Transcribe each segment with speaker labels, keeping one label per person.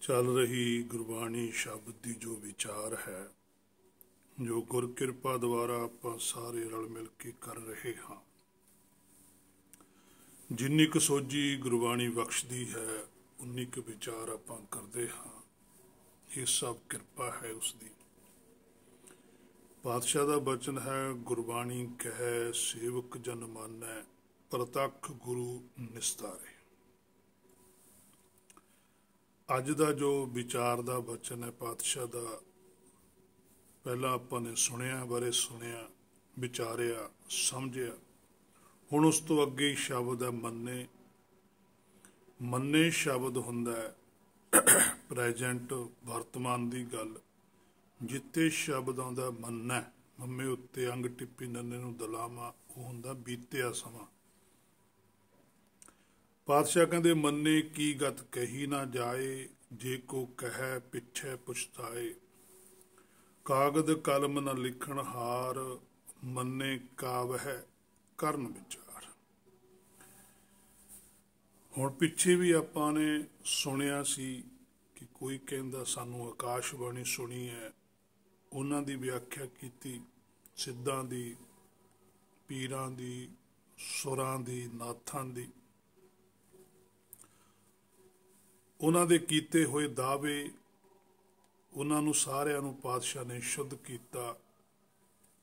Speaker 1: चल रही गुरबाणी शब्द की जो विचार है, जो गुर किरपा द्वारा आप सारे रल मिल के कर रहे हाँ। जिन्नी क सोझी गुरबाणी बख्शदी है उन्नी क विचार आप करते हाँ। ये सब किरपा है उसकी। पातशाह का बचन है, गुरबाणी कह सेवक जन मानै, प्रतख गुरु निस्तारे। अज का जो विचार का बचन है पातशाह का, पहला आपने सुनिया, बारे सुनिया, विचारिया, समझिया। हुण उस तो अगे शब्द है मन्ने। मन्ने शब्द हुंदा है प्रैजेंट वर्तमान की गल। जिते शब्द आउंदा मन्ना, मम्मे उत्ते अंग टिप्पी नन्ने नूं दलामा, वो हुंदा बीतिया समा। पातशाह कहते मन्ने की गत कही ना जाए, जे को कह पिछे पुछताए। कागद कलम न लिखण हार, मन्ने कावह करन विचार। हुण पिछे भी आपाने सुनिया सी कि कोई कहंदा सानू आकाशबाणी सुनी है, उन्हां दी व्याख्या कीती, सिद्धां दी, पीरां दी, सुरां दी, नाथां दी। उन्हां दे कीते होए दावे, उन्हां नूं सारिआं नूं पातशाह ने शुद्ध कीता,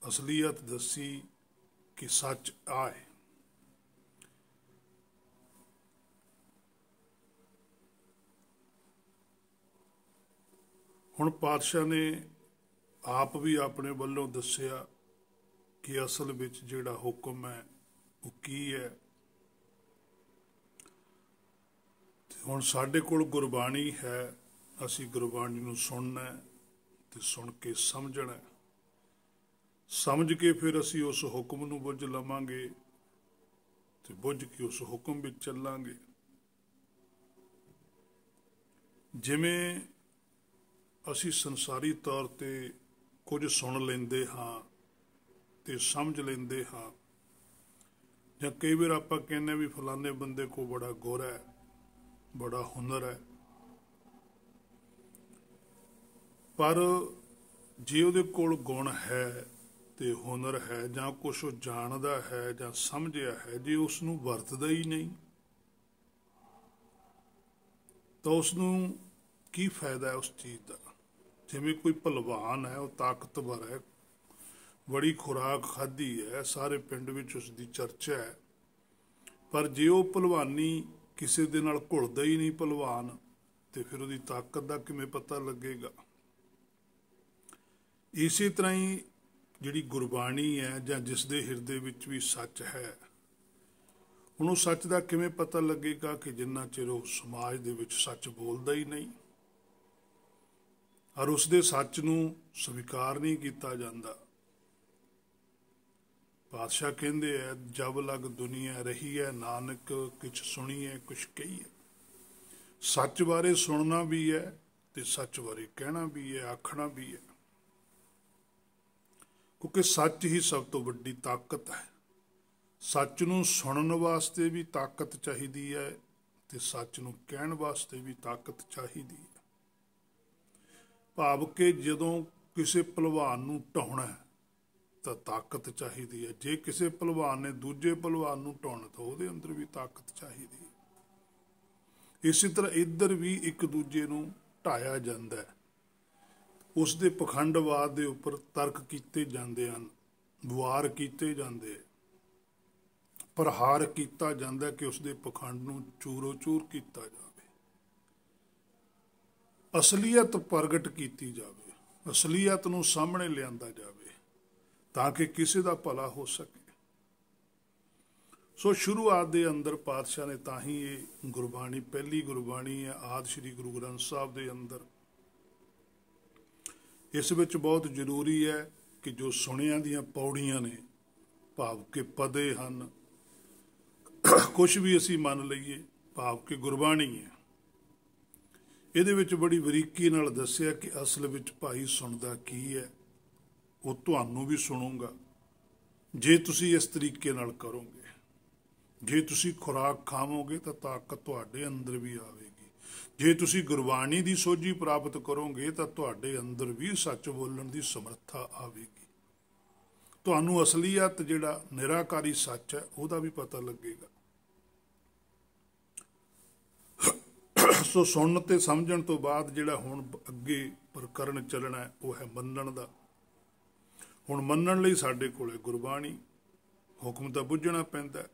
Speaker 1: असलीयत दसी कि सच आए। हुण पातशाह ने आप भी अपने वल्लों दसिया कि असल विच जिहड़ा हुक्म है वो की है। हुण साडे कोल गुरबाणी है, असी गुरबाणी नूं सुनना है ते सुन के समझना है। समझ के फिर असी उस हुक्म नूं बुझ लवांगे ते बुझ के उस हुक्म विच चलांगे। जिवें असी संसारी तौर ते कुछ सुन लेंदे हाँ ते समझ लेंदे हाँ, जां कई बार आपां कहने भी फलाने बंदे को बड़ा गुर है, बड़ा हुनर है, पर जे उहदे कोल गुण है ते हुनर है, जां कुछ जानदा है जां समझिया है, जे उसनूं वरतदा ही नहीं तो उसनूं की फायदा है उस चीज़ का। जिवें कोई भलवान है, वह ताकतवर है, बड़ी खुराक खाधी है, सारे पिंड विच उसकी चर्चा है, पर जे वह भलवानी किसी दे नाल घुलदा ही नहीं भलवान, तो फिर उसकी ताकत का किवें पता लगेगा। इसी तरह ही जिहड़ी गुरबाणी है जां जिस दे हिरदे विच भी सच है, हुण उस सच का किवें पता लगेगा कि जिन्ना चिर वो समाज दे विच सच बोलदा ही नहीं और उसदे सच नूं स्वीकार नहीं किया जाता। पातशाह कहंदे है, जब लग दुनिया रही है नानक, कुछ सुनीए कुछ कहीए। सच बारे सुनना भी है ते सच बारे कहना भी है, आखना भी है, क्योंकि सच ही सब तो वड्डी ताकत है। सच नूं सुनन वास्ते भी ताकत चाहिदी है ते सच नूं कहण वास्ते भी ताकत चाहिदी है। भाव के जदों किसी भलवान नूं ढाउणा है तो ताकत चाहिदी है, जे किसी भलवान ने दूजे भलवान नूं ढाउणा तो उहदे अंदर भी ताकत चाहिदी है। इसी तरह इधर भी एक दूजे नूं ढाया जांदा है, उसदे पखंडवाद दे उपर तर्क कीते जांदे हन, वार कीते जांदे है, प्रहार किया जाता कि उसके पखंड नूं चूरो चूर किया जाए, असलीयत प्रगट की जाए, असलीयत नूं सामने लिआंदा जाए ताकि किसी का भला हो सके। सो शुरुआत के अंदर पातशाह ने तां ही ये गुरबाणी पहली गुरबाणी है आदि श्री गुरु ग्रंथ साहब के अंदर। इस विच बहुत जरूरी है कि जो सुनिया दियां पौड़ियां ने, भाव के पदे हन, कुछ भी असी मान लीए, भाव के गुरबाणी है, ये बड़ी बरीकी नाल दसिया कि असल विच भाई सुनदा की है, वो तुहानूं भी सुणूगा जे तुसी इस तरीके नाल करोगे। जे तुसी खुराक खावोगे तो ताकत तुहाडे अंदर भी आवेगी, ਜੇ ਤੁਸੀਂ ਗੁਰਬਾਣੀ ਦੀ ਸੋਝੀ ਪ੍ਰਾਪਤ ਕਰੋਗੇ ਤਾਂ ਤੁਹਾਡੇ ਅੰਦਰ ਵੀ ਸੱਚ ਬੋਲਣ ਦੀ ਸਮਰੱਥਾ ਆਵੇਗੀ। ਤੁਹਾਨੂੰ ਅਸਲੀਅਤ ਜਿਹੜਾ ਨਿਰਾਕਾਰੀ ਸੱਚ ਹੈ ਉਹਦਾ ਵੀ ਪਤਾ ਲੱਗੇਗਾ। ਸੋ ਸੁਣਨ ਤੇ ਸਮਝਣ ਤੋਂ ਬਾਅਦ ਜਿਹੜਾ ਹੁਣ ਅੱਗੇ ਪ੍ਰਕਰਨ ਚੱਲਣਾ ਉਹ ਹੈ ਮੰਨਣ ਦਾ। ਹੁਣ ਮੰਨਣ ਲਈ ਸਾਡੇ ਕੋਲੇ ਗੁਰਬਾਣੀ ਹੁਕਮ ਤਾਂ ਬੁੱਝਣਾ ਪੈਂਦਾ।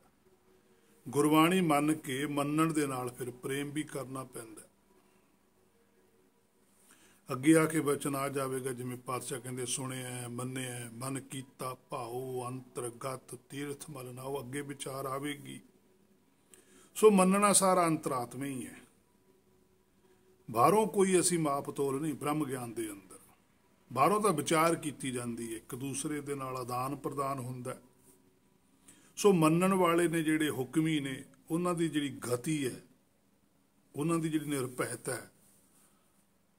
Speaker 1: ਗੁਰਬਾਣੀ ਮੰਨ ਕੇ ਮੰਨਣ ਦੇ ਨਾਲ ਫਿਰ ਪ੍ਰੇਮ ਵੀ ਕਰਨਾ ਪੈਂਦਾ। ਅੱਗੇ ਆ ਕੇ ਬਚਨ ਆ ਜਾਵੇਗਾ, ਜਿਵੇਂ ਪਾਤਸ਼ਾਹ ਕਹਿੰਦੇ ਸੁਣਿਆ ਮੰਨਿਆ ਮਨ ਕੀਤਾ ਭਾਉ ਅੰਤਰਗਤ ਤੀਰਥ ਮਲ ਨਾਉ, ਅੱਗੇ ਵਿਚਾਰ ਆਵੇਗੀ। ਸੋ ਮੰਨਣਾ ਸਾਰਾ ਅੰਤਰਾਤਮਾ ਹੀ ਹੈ। ਬਾਹਰੋਂ ਕੋਈ ਅਸੀਂ ਮਾਪ ਤੋਲ ਨਹੀਂ। ਬ੍ਰਹਮ ਗਿਆਨ ਦੇ ਅੰਦਰ ਬਾਹਰੋਂ ਤਾਂ ਵਿਚਾਰ ਕੀਤੀ ਜਾਂਦੀ ਹੈ, ਇੱਕ ਦੂਸਰੇ ਦੇ ਨਾਲ ਆਦਾਨ ਪ੍ਰਦਾਨ ਹੁੰਦਾ। ਸੋ ਮੰਨਣ ਵਾਲੇ ਨੇ ਜਿਹੜੇ ਹੁਕਮੀ ਨੇ, ਉਹਨਾਂ ਦੀ ਜਿਹੜੀ ਗਤੀ ਹੈ, ਉਹਨਾਂ ਦੀ ਜਿਹੜੀ ਨਿਰਭੈਤਾ ਹੈ,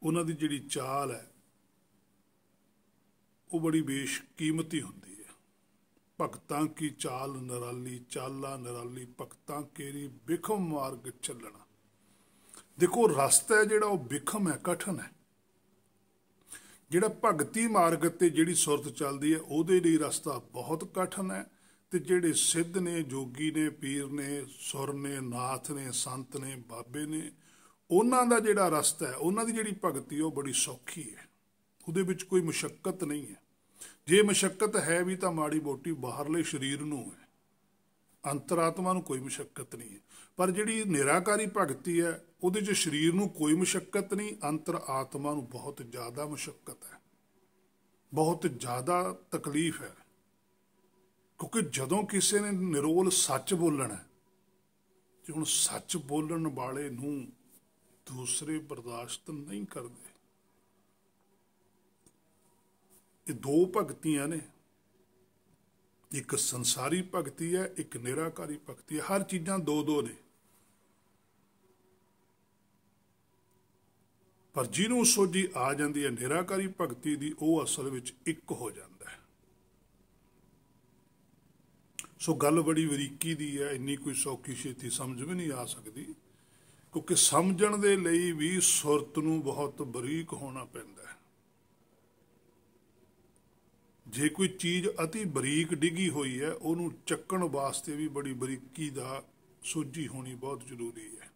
Speaker 1: ਉਹਨਾਂ ਦੀ ਜਿਹੜੀ ਚਾਲ ਹੈ, ਉਹ ਬੜੀ ਬੇਸ਼ਕੀਮਤੀ ਹੁੰਦੀ ਹੈ। ਭਗਤਾਂ ਕੀ ਚਾਲ ਨਿਰਾਲੀ, ਚਾਲਾ ਨਿਰਾਲੀ, ਭਗਤਾਂ ਕੇਰੀ ਬਿਖਮ ਮਾਰਗ ਚੱਲਣਾ। ਦੇਖੋ ਰਸਤਾ ਹੈ ਜਿਹੜਾ ਉਹ ਬਿਖਮ ਹੈ, ਕਠਨ ਹੈ। ਜਿਹੜਾ ਭਗਤੀ ਮਾਰਗ ਤੇ ਜਿਹੜੀ ਸੁਰਤ ਚੱਲਦੀ ਹੈ ਉਹਦੇ ਲਈ ਰਸਤਾ ਬਹੁਤ ਕਠਨ ਹੈ। ਤੇ ਜਿਹੜੇ ਸਿੱਧ ਨੇ, ਜੋਗੀ ਨੇ, ਪੀਰ ਨੇ, ਸੁਰ ਨੇ, ਨਾਥ ਨੇ, ਸੰਤ ਨੇ, ਬਾਬੇ ਨੇ, ਉਹਨਾਂ ਦਾ ਜਿਹੜਾ ਰਸਤਾ ਹੈ, ਉਹਨਾਂ ਦੀ ਜਿਹੜੀ ਭਗਤੀ ਉਹ ਬੜੀ ਸੌਖੀ ਹੈ। ਉਹਦੇ ਵਿੱਚ ਕੋਈ ਮੁਸ਼ੱਕਤ ਨਹੀਂ ਹੈ। ਜੇ ਮੁਸ਼ੱਕਤ ਹੈ ਵੀ ਤਾਂ ਮਾੜੀ ਮੋਟੀ ਬਾਹਰਲੇ ਸਰੀਰ ਨੂੰ ਹੈ, ਅੰਤਰਾਤਮਾ ਨੂੰ ਕੋਈ ਮੁਸ਼ੱਕਤ ਨਹੀਂ ਹੈ। ਪਰ ਜਿਹੜੀ ਨਿਰਾਕਾਰੀ ਭਗਤੀ ਹੈ ਉਹਦੇ 'ਚ ਸਰੀਰ ਨੂੰ ਕੋਈ ਮੁਸ਼ੱਕਤ ਨਹੀਂ, ਅੰਤਰ ਆਤਮਾ ਨੂੰ ਬਹੁਤ ਜ਼ਿਆਦਾ ਮੁਸ਼ੱਕਤ ਹੈ, ਬਹੁਤ ਜ਼ਿਆਦਾ ਤਕਲੀਫ ਹੈ। ਕਿਉਂਕਿ ਜਦੋਂ ਕਿਸੇ ਨੇ ਨਿਰੋਲ ਸੱਚ ਬੋਲਣਾ ਹੈ, ਤੇ ਹੁਣ ਸੱਚ ਬੋਲਣ ਵਾਲੇ ਨੂੰ ਦੂਸਰੇ ਬਰਦਾਸ਼ਤ ਨਹੀਂ ਕਰਦੇ। ਇਹ ਦੋ ਭਗਤੀਆਂ ਨੇ, ਇੱਕ ਸੰਸਾਰੀ ਭਗਤੀ ਹੈ, ਇੱਕ ਨਿਰਾਕਾਰੀ ਭਗਤੀ ਹੈ। ਹਰ ਚੀਜ਼ਾਂ ਦੋ ਦੋ ਨੇ। ਪਰ ਜਿਹਨੂੰ ਸੋਝੀ ਆ ਜਾਂਦੀ ਹੈ ਨਿਰਾਕਾਰੀ ਭਗਤੀ ਦੀ, ਉਹ ਅਸਲ ਵਿੱਚ ਇੱਕ ਹੋ ਜਾਂਦਾ ਹੈ। ਸੋ ਗੱਲ ਬੜੀ ਬਰੀਕੀ ਦੀ ਹੈ, ਇੰਨੀ ਕੋਈ ਸੌਖੀ ਛੇਤੀ ਸਮਝ ਵੀ ਨਹੀਂ ਆ ਸਕਦੀ। ਕਿਉਂਕਿ ਸਮਝਣ ਦੇ ਲਈ ਵੀ ਸੁਰਤ ਨੂੰ ਬਹੁਤ ਬਰੀਕ ਹੋਣਾ ਪੈਂਦਾ ਹੈ। ਜੇ ਕੋਈ ਚੀਜ਼ ਅਤੀ ਬਰੀਕ ਡਿੱਗੀ ਹੋਈ ਹੈ, ਉਹਨੂੰ ਚੱਕਣ ਵਾਸਤੇ ਵੀ ਬੜੀ ਬਰੀਕੀ ਦਾ ਸੋਝੀ ਹੋਣੀ ਬਹੁਤ ਜ਼ਰੂਰੀ ਹੈ।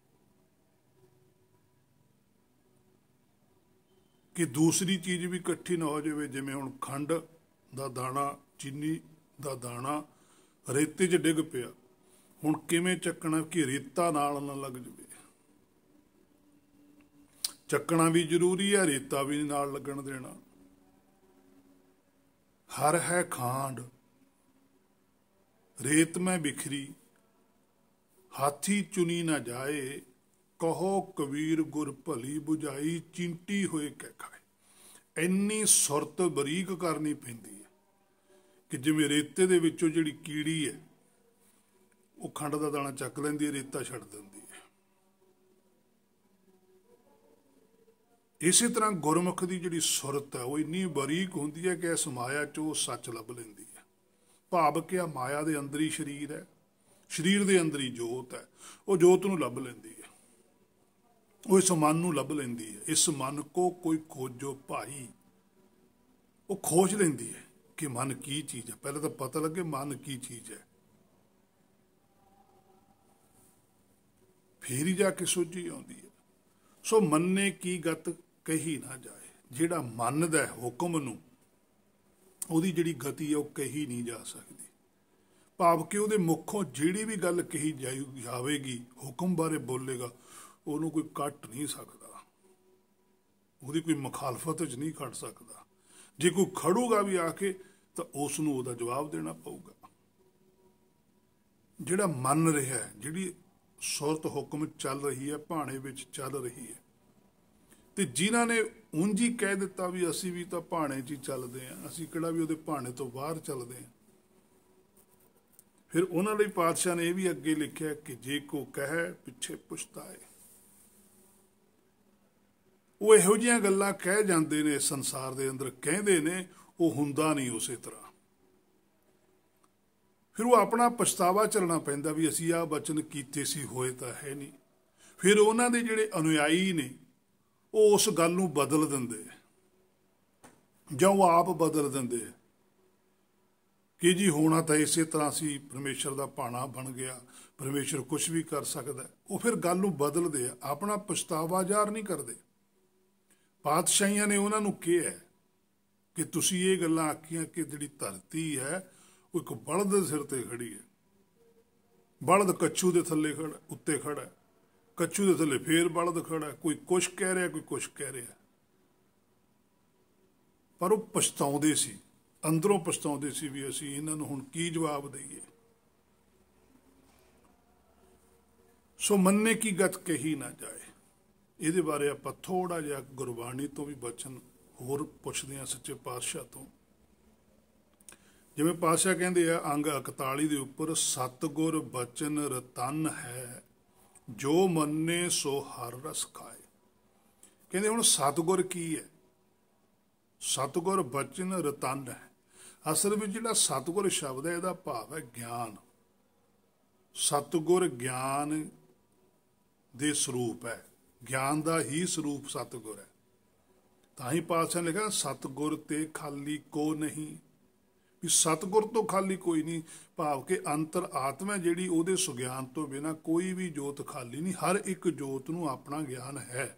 Speaker 1: ਕਿ ਦੂਸਰੀ ਚੀਜ਼ ਵੀ ਇਕੱਠੀ ਨਾ ਹੋ ਜਾਵੇ। ਜਿਵੇਂ ਹੁਣ ਖੰਡ ਦਾ ਦਾਣਾ, ਚੀਨੀ ਦਾ ਦਾਣਾ ਰੇਤੇ 'ਚ ਡਿੱਗ ਪਿਆ, ਹੁਣ ਕਿਵੇਂ ਚੱਕਣਾ ਕਿ ਰੇਤਾ ਨਾਲ ਨਾ ਲੱਗ ਜਾਵੇ। ਚੱਕਣਾ ਵੀ ਜ਼ਰੂਰੀ ਹੈ, ਰੇਤਾ ਵੀ ਨਾਲ ਲੱਗਣ ਦੇਣਾ। ਹਰ ਹੈ ਖਾਂਡ ਰੇਤ ਮੈਂ ਬਿਖਰੀ, ਹਾਥੀ ਚੁਣੀ ਨਾ ਜਾਏ, ਕਹੋ ਕਬੀਰ ਗੁਰ ਭਲੀ ਬੁਝਾਈ, ਚਿੰਟੀ ਹੋਏ ਕਹਿ ਖਾਏ। ਇੰਨੀ ਸੁਰਤ ਬਰੀਕ ਕਰਨੀ ਪੈਂਦੀ ਹੈ ਕਿ ਜਿਵੇਂ ਰੇਤੇ ਦੇ ਵਿੱਚੋਂ ਜਿਹੜੀ ਕੀੜੀ ਹੈ ਉਹ ਖੰਡ ਦਾ ਦਾਣਾ ਚੱਕ ਲੈਂਦੀ ਹੈ, ਰੇਤਾ ਛੱਡ ਦਿੰਦੀ ਹੈ। ਇਸੇ ਤਰ੍ਹਾਂ ਗੁਰਮੁਖ ਦੀ ਜਿਹੜੀ ਸੁਰਤ ਹੈ ਉਹ ਇੰਨੀ ਬਰੀਕ ਹੁੰਦੀ ਹੈ ਕਿ ਇਸ ਮਾਇਆ 'ਚ ਉਹ ਸੱਚ ਲੱਭ ਲੈਂਦੀ ਹੈ। ਭਾਵ ਕਿ ਆ ਮਾਇਆ ਦੇ ਅੰਦਰ ਹੀ ਸਰੀਰ ਹੈ, ਸਰੀਰ ਦੇ ਅੰਦਰ ਹੀ ਜੋਤ ਹੈ, ਉਹ ਜੋਤ ਨੂੰ ਲੱਭ ਲੈਂਦੀ ਹੈ, ਉਹ ਇਸ ਮਨ ਨੂੰ ਲੱਭ ਲੈਂਦੀ ਹੈ। ਇਸ ਮਨ ਕੋ ਕੋਈ ਖੋਜੋ ਭਾਈ, ਉਹ ਖੋਜ ਲੈਂਦੀ ਹੈ ਕਿ ਮਨ ਕੀ ਚੀਜ਼ ਹੈ। ਪਹਿਲਾਂ ਤਾਂ ਪਤਾ ਲੱਗੇ ਮਨ ਕੀ ਚੀਜ਼ ਹੈ, ਫੇਰ ਹੀ ਜਾ ਕੇ ਸੋਝੀ ਆਉਂਦੀ ਹੈ। ਸੋ ਮੰਨੇ ਕੀ ਗਤ ਕਹੀ ਨਾ ਜਾਏ। ਜਿਹੜਾ ਮੰਨਦਾ ਹੁਕਮ ਨੂੰ, ਉਹਦੀ ਜਿਹੜੀ ਗਤੀ ਹੈ ਉਹ ਕਹੀ ਨਹੀਂ ਜਾ ਸਕਦੀ। ਭਾਵ ਕਿ ਉਹਦੇ ਮੁੱਖੋਂ ਜਿਹੜੀ ਵੀ ਗੱਲ ਕਹੀ ਜਾਵੇਗੀ, ਹੁਕਮ ਬਾਰੇ ਬੋਲੇਗਾ, ਉਹਨੂੰ ਕੋਈ ਕੱਟ ਨਹੀਂ ਸਕਦਾ, ਉਹਦੀ ਕੋਈ ਮੁਖਾਲਫਤ 'ਚ ਨਹੀਂ ਖੜ ਸਕਦਾ। ਜੇ ਕੋਈ ਖੜੂਗਾ ਵੀ ਆ ਕੇ ਤਾਂ ਉਸ ਨੂੰ ਉਹਦਾ ਜਵਾਬ ਦੇਣਾ ਪਊਗਾ। ਜਿਹੜਾ ਮੰਨ ਰਿਹਾ ਹੈ, ਜਿਹੜੀ ਸੁਰਤ ਹੁਕਮ ਚੱਲ ਰਹੀ ਹੈ, ਭਾਣੇ ਵਿੱਚ ਚੱਲ ਰਹੀ ਹੈ, ਤੇ ਜਿਨ੍ਹਾਂ ਨੇ ਉਂਝ ਹੀ ਕਹਿ ਦਿੱਤਾ ਵੀ ਅਸੀਂ ਵੀ ਤਾਂ ਭਾਣੇ 'ਚ ਹੀ ਚੱਲਦੇ ਹਾਂ, ਅਸੀਂ ਕਿਹੜਾ ਵੀ ਉਹਦੇ ਭਾਣੇ ਤੋਂ ਬਾਹਰ ਚੱਲਦੇ ਹਾਂ, ਫਿਰ ਉਹਨਾਂ ਲਈ ਪਾਤਸ਼ਾਹ ਨੇ ਇਹ ਵੀ ਅੱਗੇ ਲਿਖਿਆ ਕਿ ਜੇ ਕੋ ਕਹੇ ਪਿੱਛੇ ਪੁਛਤਾਏ। ਉਹ ਇਹੋ ਜਿਹੀਆਂ ਗੱਲਾਂ ਕਹਿ ਜਾਂਦੇ ਨੇ ਸੰਸਾਰ ਦੇ ਅੰਦਰ, ਕਹਿੰਦੇ ਨੇ, ਉਹ ਹੁੰਦਾ ਨਹੀਂ ਉਸੇ ਤਰ੍ਹਾਂ। ਫਿਰ ਉਹ ਆਪਣਾ ਪਛਤਾਵਾ ਚੱਲਣਾ ਪੈਂਦਾ ਵੀ ਅਸੀਂ ਆਹ ਬਚਨ ਕੀਤੇ ਸੀ, ਹੋਏ ਤਾਂ ਹੈ ਨਹੀਂ। फिर उन्हां दे जिहड़े अनुयायी ने वो उस गल नूं बदल दिंदे जां वो आप बदल दिंदे कि जी होना तो इस तरह सी, परमेश्वर का भाणा बन गया, परमेश्वर कुछ भी कर सकता है। वो फिर गल नूं बदलदे आ, अपना पछतावा ਜ਼ਾਹਰ नहीं करते। पातशाहियां ने उन्होंने कहा कि तुसीं ये गल्लां आखियां कि जिहड़ी धरती है वो एक बलद दे सिर ते खड़ी है, बलद कच्छू के थले खड़ा, उत्ते खड़ा है, कच्छू के थले फिर बलद खड़ा है, कोई कुछ कह रहा कोई कुछ कह रहा, पर वो पछताउंदे सी, अंदरों पछताउंदे सी भी असीं इन्हां नूं हुण की जवाब दईए। सो मन्ने की गत कही ना जाए, ਇਹਦੇ बारे ਆਪਾਂ थोड़ा ਜਿਹਾ गुरबाणी तो भी बचन होर पुछदे हां सच्चे पातशाह तो। जिवें पातशाह कहंदे आ अंग 41 ਦੇ ਉੱਪਰ सतगुर बचन रतन है जो मन्ने सो हर रस खाए। कहंदे हुण सतगुर की है, सतगुर बचन रतन है। असल में जिहड़ा सतगुर शब्द है इहदा भाव है ज्ञान। सतगुर ज्ञान दे स्वरूप है, ज्ञान का ही स्वरूप सतगुर है। ताही पातशाह ने लिखा सतगुर ते खाली को नहीं, भी सतगुर तो खाली कोई नहीं, भाव के अंतर आत्मा जिहड़ी उहदे सुग्यान तो बिना कोई भी जोत खाली नहीं। हर एक जोत नूं अपना ज्ञान है,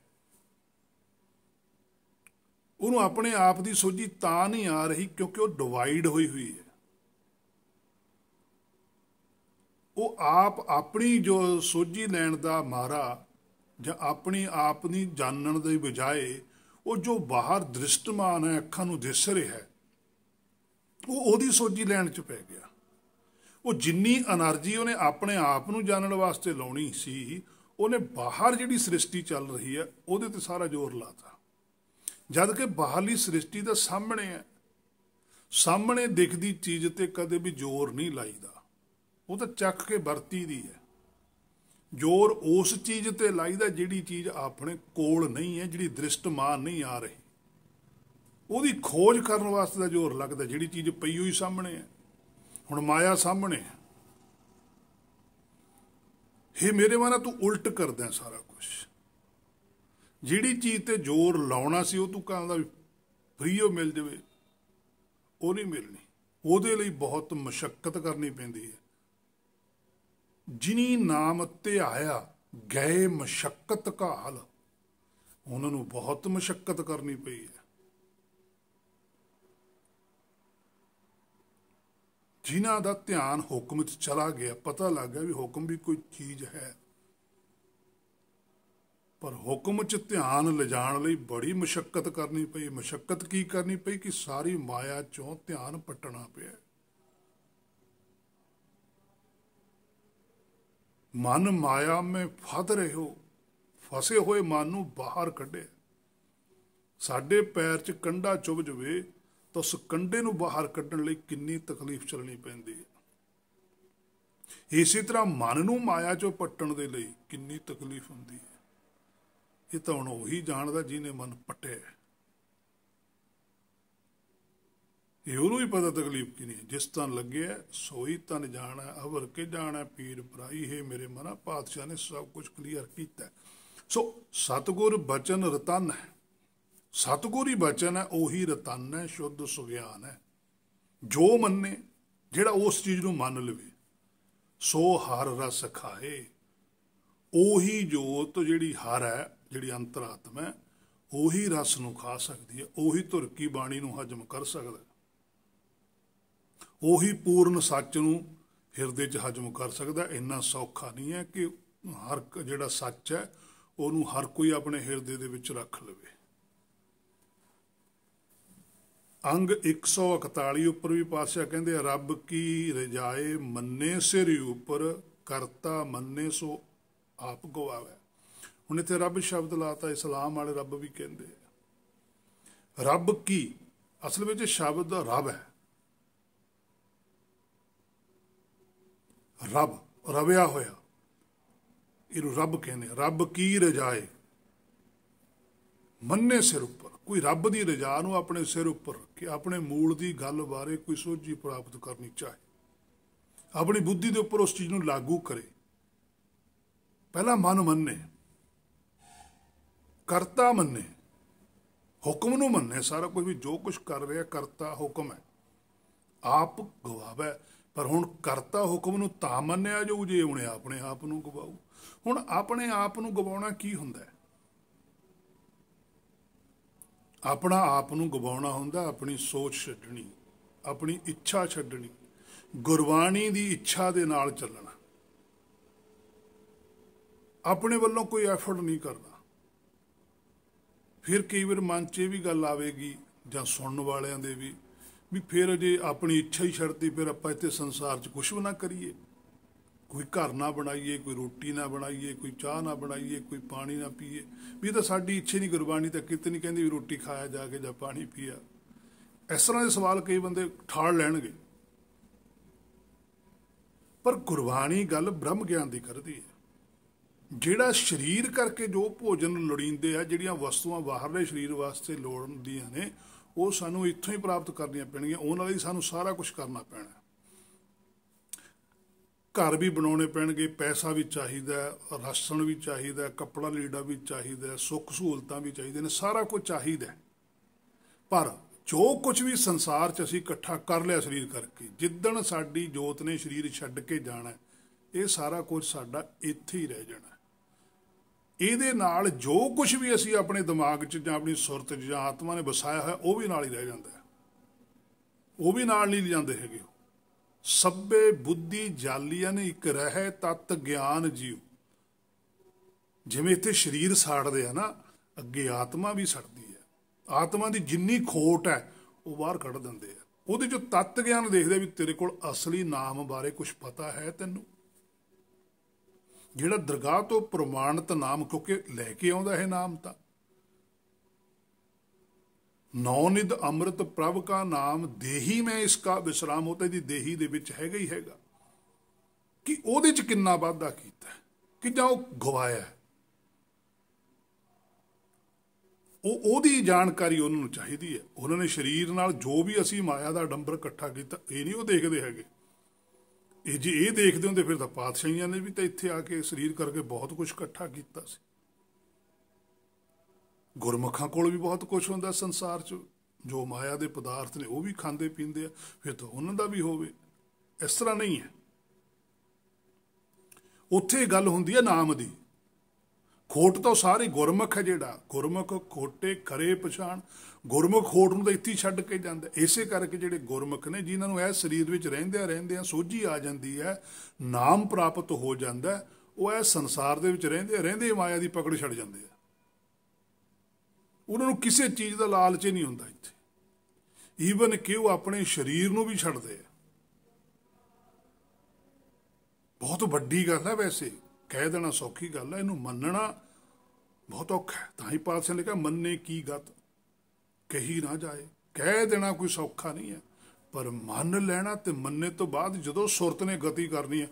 Speaker 1: उन्होंने अपने आप की सोझी तां नहीं आ रही क्योंकि वह डिवाइड हुई हुई है। वो आप अपनी जो सोझी लैण का मारा ਜਾਂ अपनी आप नहीं जानन के बजाय वो जो बाहर दृष्टमान है, अखां नूं दिस रहा है, वो ओहदी सोझी लैण च पै गया। वो जिन्नी एनर्जी उन्हें अपने आप नूं जानन वास्ते लाउणी सी, उन्हें बाहर जिहड़ी सृष्टि चल रही है उहदे ते सारा जोर लाता। जद कि बाहरली सृष्टि तो सामने है, सामने दिखती चीज़ ते कदे भी जोर नहीं लाईदा, वो तो चख के वरती दी है। जोर उस चीज़ ते लाईदा जिहड़ी चीज़ अपने कोल नहीं है, जिहड़ी दृष्टमान नहीं आ रही, ਉਹਦੀ खोज करने वास्ते दा जोर लगता। जिहड़ी चीज़ पई हुई सामने है, हुण माया सामने है, हे मेरे माना तू उल्ट करदा है सारा कुछ। जिहड़ी चीज़ ते जोर लाउणा सी वो तू कहंदा भी फ्रीओ मिल जावे, वो नहीं मिलनी, ਉਹਦੇ ਲਈ बहुत मशक्कत करनी पैंदी है। जिनी नाम ध्याया गए मशक्कत घाल, उन्होंने बहुत मशक्कत करनी पई है। जिन्हां दा ध्यान हुक्म च चला गया, पता लग गया भी हुक्म भी कोई चीज़ है, पर हुक्म च ध्यान ले जाण लई बड़ी मशक्कत करनी पई। मशक्कत की करनी पई कि सारी माया चों ध्यान पट्टना पिया। मन माया में फद रहे हो, फसे हुए मन नूं बाहर कढे। साडे पैर च कंडा चुभ जावे तो उस कंडे नूं बाहर कढण लई किन्नी तकलीफ चलनी पैंदी है। इसी तरह मन नूं माया चों पट्टण दे लई किन्नी तकलीफ हुंदी है। ये तो हुण उही जाणदा जिहने मन पट्टिया। ये उहनूं ही पता तकलीफ की नहीं। जिस तन लगे सोई तन जाना, अवर के जाना पीर पराई। है मेरे मना पातशाह ने सब कुछ क्लीयर किया। सो सतगुर बचन रतन है, सतगुर ही बचन है, उही रतन है, शुद्ध सुग्यान है। जो मन्ने, जिहड़ा उस चीज़ नूं मन लवे, सो हर रस खाए। उही जोत जिहड़ी हर है, जिहड़ी अंतरात्मा है, उही रस नूं खा सकती है, उही धुर की बाणी नूं हजम कर सकदा है, उही पूर्ण सच नूं हिरदे च हजम कर सकदा। इन्ना सौखा नहीं है कि हर जिहड़ा सच है उहनूं हर कोई अपने हिरदे दे विच रख लवे। अंग 141 उपर भी पातशाह कहंदे रब की रजाए मन्ने सिर उपर, करता मन्ने सो आप गवावे। हुण इत्थे रब शब्द लाता, इस्लाम वाले रब भी कहंदे। रब की असल विच शब्द रब है, रब रविया होया, इहनूं रब कहने। रब की रजाए मन्ने सिर उपर, कोई रब की रजा नूं अपने सिर उपर रखे, अपने मूल की गल बारे कोई सोझी प्राप्त करनी चाहे, अपनी बुद्धि के उपर उस चीज़ नूं लागू करे। पहला मन मन्ने, ਕਰਤਾ ਮੰਨੇ, ਹੁਕਮ ਨੂੰ ਮੰਨੇ ਸਾਰਾ ਕੁਝ, ਵੀ ਜੋ ਕੁਝ ਕਰ ਰਿਹਾ ਕਰਤਾ ਹੁਕਮ ਹੈ, ਆਪ ਗਵਾਵੇ। ਪਰ ਹੁਣ ਕਰਤਾ ਹੁਕਮ ਨੂੰ ਤਾਂ ਮੰਨਿਆ ਜਾਊ ਜੇ ਉਹਨੇ ਆਪਣੇ ਆਪ ਨੂੰ ਗਵਾਊ। ਹੁਣ ਆਪਣੇ ਆਪ ਨੂੰ ਗਵਾਉਣਾ ਕੀ ਹੁੰਦਾ ਹੈ? ਆਪਣਾ ਆਪ ਨੂੰ ਗਵਾਉਣਾ ਹੁੰਦਾ ਆਪਣੀ ਸੋਚ ਛੱਡਣੀ, ਆਪਣੀ ਇੱਛਾ ਛੱਡਣੀ, ਗੁਰਬਾਣੀ ਦੀ ਇੱਛਾ ਦੇ ਨਾਲ ਚੱਲਣਾ, ਆਪਣੇ ਵੱਲੋਂ ਕੋਈ ਐਫਰਟ ਨਹੀਂ ਕਰਨਾ। ਫਿਰ ਕਈ ਵਾਰ ਮਨ 'ਚ ਇਹ ਵੀ ਗੱਲ ਆਵੇਗੀ ਜਾਂ ਸੁਣਨ ਵਾਲਿਆਂ ਦੇ ਵੀ ਫਿਰ ਜੇ ਆਪਣੀ ਇੱਛਾ ਹੀ ਛੱਡਤੀ, ਫਿਰ ਆਪਾਂ ਇੱਥੇ ਸੰਸਾਰ 'ਚ ਕੁਛ ਵੀ ਨਾ ਕਰੀਏ, ਕੋਈ ਘਰ ਨਾ ਬਣਾਈਏ, ਕੋਈ ਰੋਟੀ ਨਾ ਬਣਾਈਏ, ਕੋਈ ਚਾਹ ਨਾ ਬਣਾਈਏ, ਕੋਈ ਪਾਣੀ ਨਾ ਪੀਏ, ਵੀ ਇਹ ਤਾਂ ਸਾਡੀ ਇੱਛਾ ਨਹੀਂ। ਗੁਰਬਾਣੀ ਤਾਂ ਕਿਤੇ ਨਹੀਂ ਕਹਿੰਦੀ ਵੀ ਰੋਟੀ ਖਾਇਆ ਜਾ ਕੇ ਜਾਂ ਪਾਣੀ ਪੀਆ। ਇਸ ਤਰ੍ਹਾਂ ਦੇ ਸਵਾਲ ਕਈ ਬੰਦੇ ਠਾਲ ਲੈਣਗੇ, ਪਰ ਗੁਰਬਾਣੀ ਗੱਲ ਬ੍ਰਹਮ ਗਿਆਨ ਦੀ ਕਰਦੀ ਹੈ। ਜਿਹੜਾ ਸਰੀਰ ਕਰਕੇ ਜੋ ਭੋਜਨ ਲੋੜੀਂਦੇ ਆ, ਜਿਹੜੀਆਂ ਵਸਤੂਆਂ ਬਾਹਰਲੇ ਸਰੀਰ ਵਾਸਤੇ ਲੋੜੀਂਦੀਆਂ ਨੇ, ਉਹ ਸਾਨੂੰ ਇੱਥੋਂ ਹੀ ਪ੍ਰਾਪਤ ਕਰਨੀਆਂ ਪੈਣਗੀਆਂ। ਉਹਨਾਂ ਲਈ ਸਾਨੂੰ ਸਾਰਾ ਕੁਝ ਕਰਨਾ ਪੈਣਾ। ਘਰ ਵੀ ਬਣਾਉਣੇ ਪੈਣਗੇ, ਪੈਸਾ ਵੀ ਚਾਹੀਦਾ, ਰਾਸ਼ਨ ਵੀ ਚਾਹੀਦਾ, ਕੱਪੜਾ ਲੀੜਾ ਵੀ ਚਾਹੀਦਾ, ਸੁੱਖ ਸਹੂਲਤਾਂ ਵੀ ਚਾਹੀਦੇ ਨੇ, ਸਾਰਾ ਕੁਝ ਚਾਹੀਦਾ। ਪਰ ਜੋ ਕੁਝ ਵੀ ਸੰਸਾਰ 'ਚ ਅਸੀਂ ਇਕੱਠਾ ਕਰ ਲਿਆ ਸਰੀਰ ਕਰਕੇ, ਜਿੱਦਣ ਸਾਡੀ ਜੋਤ ਨੇ ਸਰੀਰ ਛੱਡ ਕੇ ਜਾਣਾ, ਇਹ ਸਾਰਾ ਕੁਝ ਸਾਡਾ ਇੱਥੇ ਹੀ ਰਹਿ ਜਾਣਾ। ਇਹਦੇ ਨਾਲ ਜੋ ਕੁਝ ਵੀ ਅਸੀਂ ਆਪਣੇ ਦਿਮਾਗ 'ਚ ਜਾਂ ਆਪਣੀ ਸੁਰਤ 'ਚ ਜਾਂ ਆਤਮਾ ਨੇ ਵਸਾਇਆ ਹੋਇਆ, ਉਹ ਵੀ ਨਾਲ ਹੀ ਰਹਿ ਜਾਂਦਾ ਹੈ। ਉਹ ਵੀ ਨਾਲ ਨਹੀਂ ਲਿਜਾਂਦੇ ਹੈਗੇ। ਸਭੇ ਬੁੱਧੀ ਜਾਲੀਅਨ ਇੱਕ ਰਹਿ ਤਤ ਗਿਆਨ ਜੀਉ। ਜਿਵੇਂ ਇੱਥੇ ਸਰੀਰ ਸਾੜਦੇ ਆ ਨਾ, ਅੱਗੇ ਆਤਮਾ ਵੀ ਸੜਦੀ ਹੈ। ਆਤਮਾ ਦੀ ਜਿੰਨੀ ਖੋਟ ਹੈ ਉਹ ਬਾਹਰ ਕੱਢ ਦਿੰਦੇ ਆ। ਉਹਦੇ 'ਚੋਂ ਤਤ ਗਿਆਨ ਦੇਖਦੇ ਵੀ ਤੇਰੇ ਕੋਲ ਅਸਲੀ ਨਾਮ ਬਾਰੇ ਕੁਝ ਪਤਾ ਹੈ ਤੈਨੂੰ, ਜਿਹੜਾ ਦਰਗਾਹ ਤੋਂ ਪ੍ਰਮਾਣਿਤ ਨਾਮ, ਕਿਉਂਕਿ ਲੈ ਕੇ ਆਉਂਦਾ ਇਹ ਨਾਮ ਤਾਂ ਨੌਨਿਧ ਅੰਮ੍ਰਿਤ ਪ੍ਰਭ ਕਾ ਨਾਮ ਦੇਹੀ ਮੈਂ ਇਸਕਾ ਵਿਸਰਾਮ। ਉਹ ਤਾਂ ਇਹਦੀ ਦੇਹੀ ਦੇ ਵਿੱਚ ਹੈਗਾ ਹੀ ਹੈਗਾ ਕਿ ਉਹਦੇ 'ਚ ਕਿੰਨਾ ਵਾਧਾ ਕੀਤਾ ਕਿ ਜਾਂ ਉਹ ਗਵਾਇਆ। ਉਹਦੀ ਜਾਣਕਾਰੀ ਉਹਨਾਂ ਨੂੰ ਚਾਹੀਦੀ ਹੈ। ਉਹਨਾਂ ਨੇ ਸਰੀਰ ਨਾਲ ਜੋ ਵੀ ਅਸੀਂ ਮਾਇਆ ਦਾ ਡੰਬਰ ਇਕੱਠਾ ਕੀਤਾ, ਇਹ ਨਹੀਂ ਉਹ ਦੇਖਦੇ ਹੈਗੇ। ਇਹ ਜੇ ਇਹ ਦੇਖਦੇ ਹੁੰਦੇ ਫਿਰ ਤਾਂ ਪਾਤਸ਼ਾਹੀਆਂ ਨੇ ਵੀ ਤਾਂ ਇੱਥੇ ਆ ਕੇ ਸਰੀਰ ਕਰਕੇ ਬਹੁਤ ਕੁਝ ਇਕੱਠਾ ਕੀਤਾ ਸੀ। ਗੁਰਮੁਖਾਂ ਕੋਲ ਵੀ ਬਹੁਤ ਕੁਝ ਹੁੰਦਾ ਸੰਸਾਰ 'ਚ, ਜੋ ਮਾਇਆ ਦੇ ਪਦਾਰਥ ਨੇ ਉਹ ਵੀ ਖਾਂਦੇ ਪੀਂਦੇ ਆ, ਫਿਰ ਤਾਂ ਉਹਨਾਂ ਦਾ ਵੀ ਹੋਵੇ। ਇਸ ਤਰ੍ਹਾਂ ਨਹੀਂ ਹੈ। ਉੱਥੇ ਗੱਲ ਹੁੰਦੀ ਹੈ ਨਾਮ ਦੀ। ਖੋਟ ਤਾਂ ਸਾਰੇ ਗੁਰਮੁਖ ਹੈ। ਜਿਹੜਾ ਗੁਰਮੁਖ ਖੋਟੇ ਕਰੇ ਪਛਾਣ, ਗੁਰਮੁਖ ਖੋਟ ਨੂੰ ਤਾਂ ਇੱਥੇ ਛੱਡ ਕੇ ਜਾਂਦਾ। ਇਸੇ ਕਰਕੇ ਜਿਹੜੇ ਗੁਰਮੁਖ ਨੇ, ਜਿਨ੍ਹਾਂ ਨੂੰ ਇਹ ਸਰੀਰ ਵਿੱਚ ਰਹਿੰਦਿਆਂ ਸੋਝੀ ਆ ਜਾਂਦੀ ਹੈ, ਨਾਮ ਪ੍ਰਾਪਤ ਹੋ ਜਾਂਦਾ, ਉਹ ਇਹ ਸੰਸਾਰ ਦੇ ਵਿੱਚ ਰਹਿੰਦੇ ਮਾਇਆ ਦੀ ਪਕੜ ਛੱਡ ਜਾਂਦੇ ਆ। ਉਹਨਾਂ ਨੂੰ ਕਿਸੇ ਚੀਜ਼ ਦਾ ਲਾਲਚ ਨਹੀਂ ਹੁੰਦਾ ਇੱਥੇ। ਈਵਨ ਕਿ ਉਹ ਆਪਣੇ ਸਰੀਰ ਨੂੰ ਵੀ ਛੱਡਦੇ ਆ। ਬਹੁਤ ਵੱਡੀ ਗੱਲ ਹੈ। ਵੈਸੇ ਕਹਿ ਦੇਣਾ ਸੌਖੀ ਗੱਲ ਹੈ, ਇਹਨੂੰ ਮੰਨਣਾ ਬਹੁਤ ਔਖਾ ਹੈ। ਤਾਂ ਹੀ ਪਾਤਸ਼ਾਹ ਨੇ ਕਿਹਾ ਮੰਨੇ ਕੀ ਗਤ ਕਹੀ ਨਾ ਜਾਏ। ਕਹਿ ਦੇਣਾ ਕੋਈ ਸੌਖਾ ਨਹੀਂ ਹੈ, ਪਰ ਮੰਨ ਲੈਣਾ ਤੇ ਮੰਨੇ ਤੋਂ ਬਾਅਦ ਜਦੋਂ ਸੁਰਤ ਨੇ ਗਤੀ ਕਰਨੀ ਹੈ,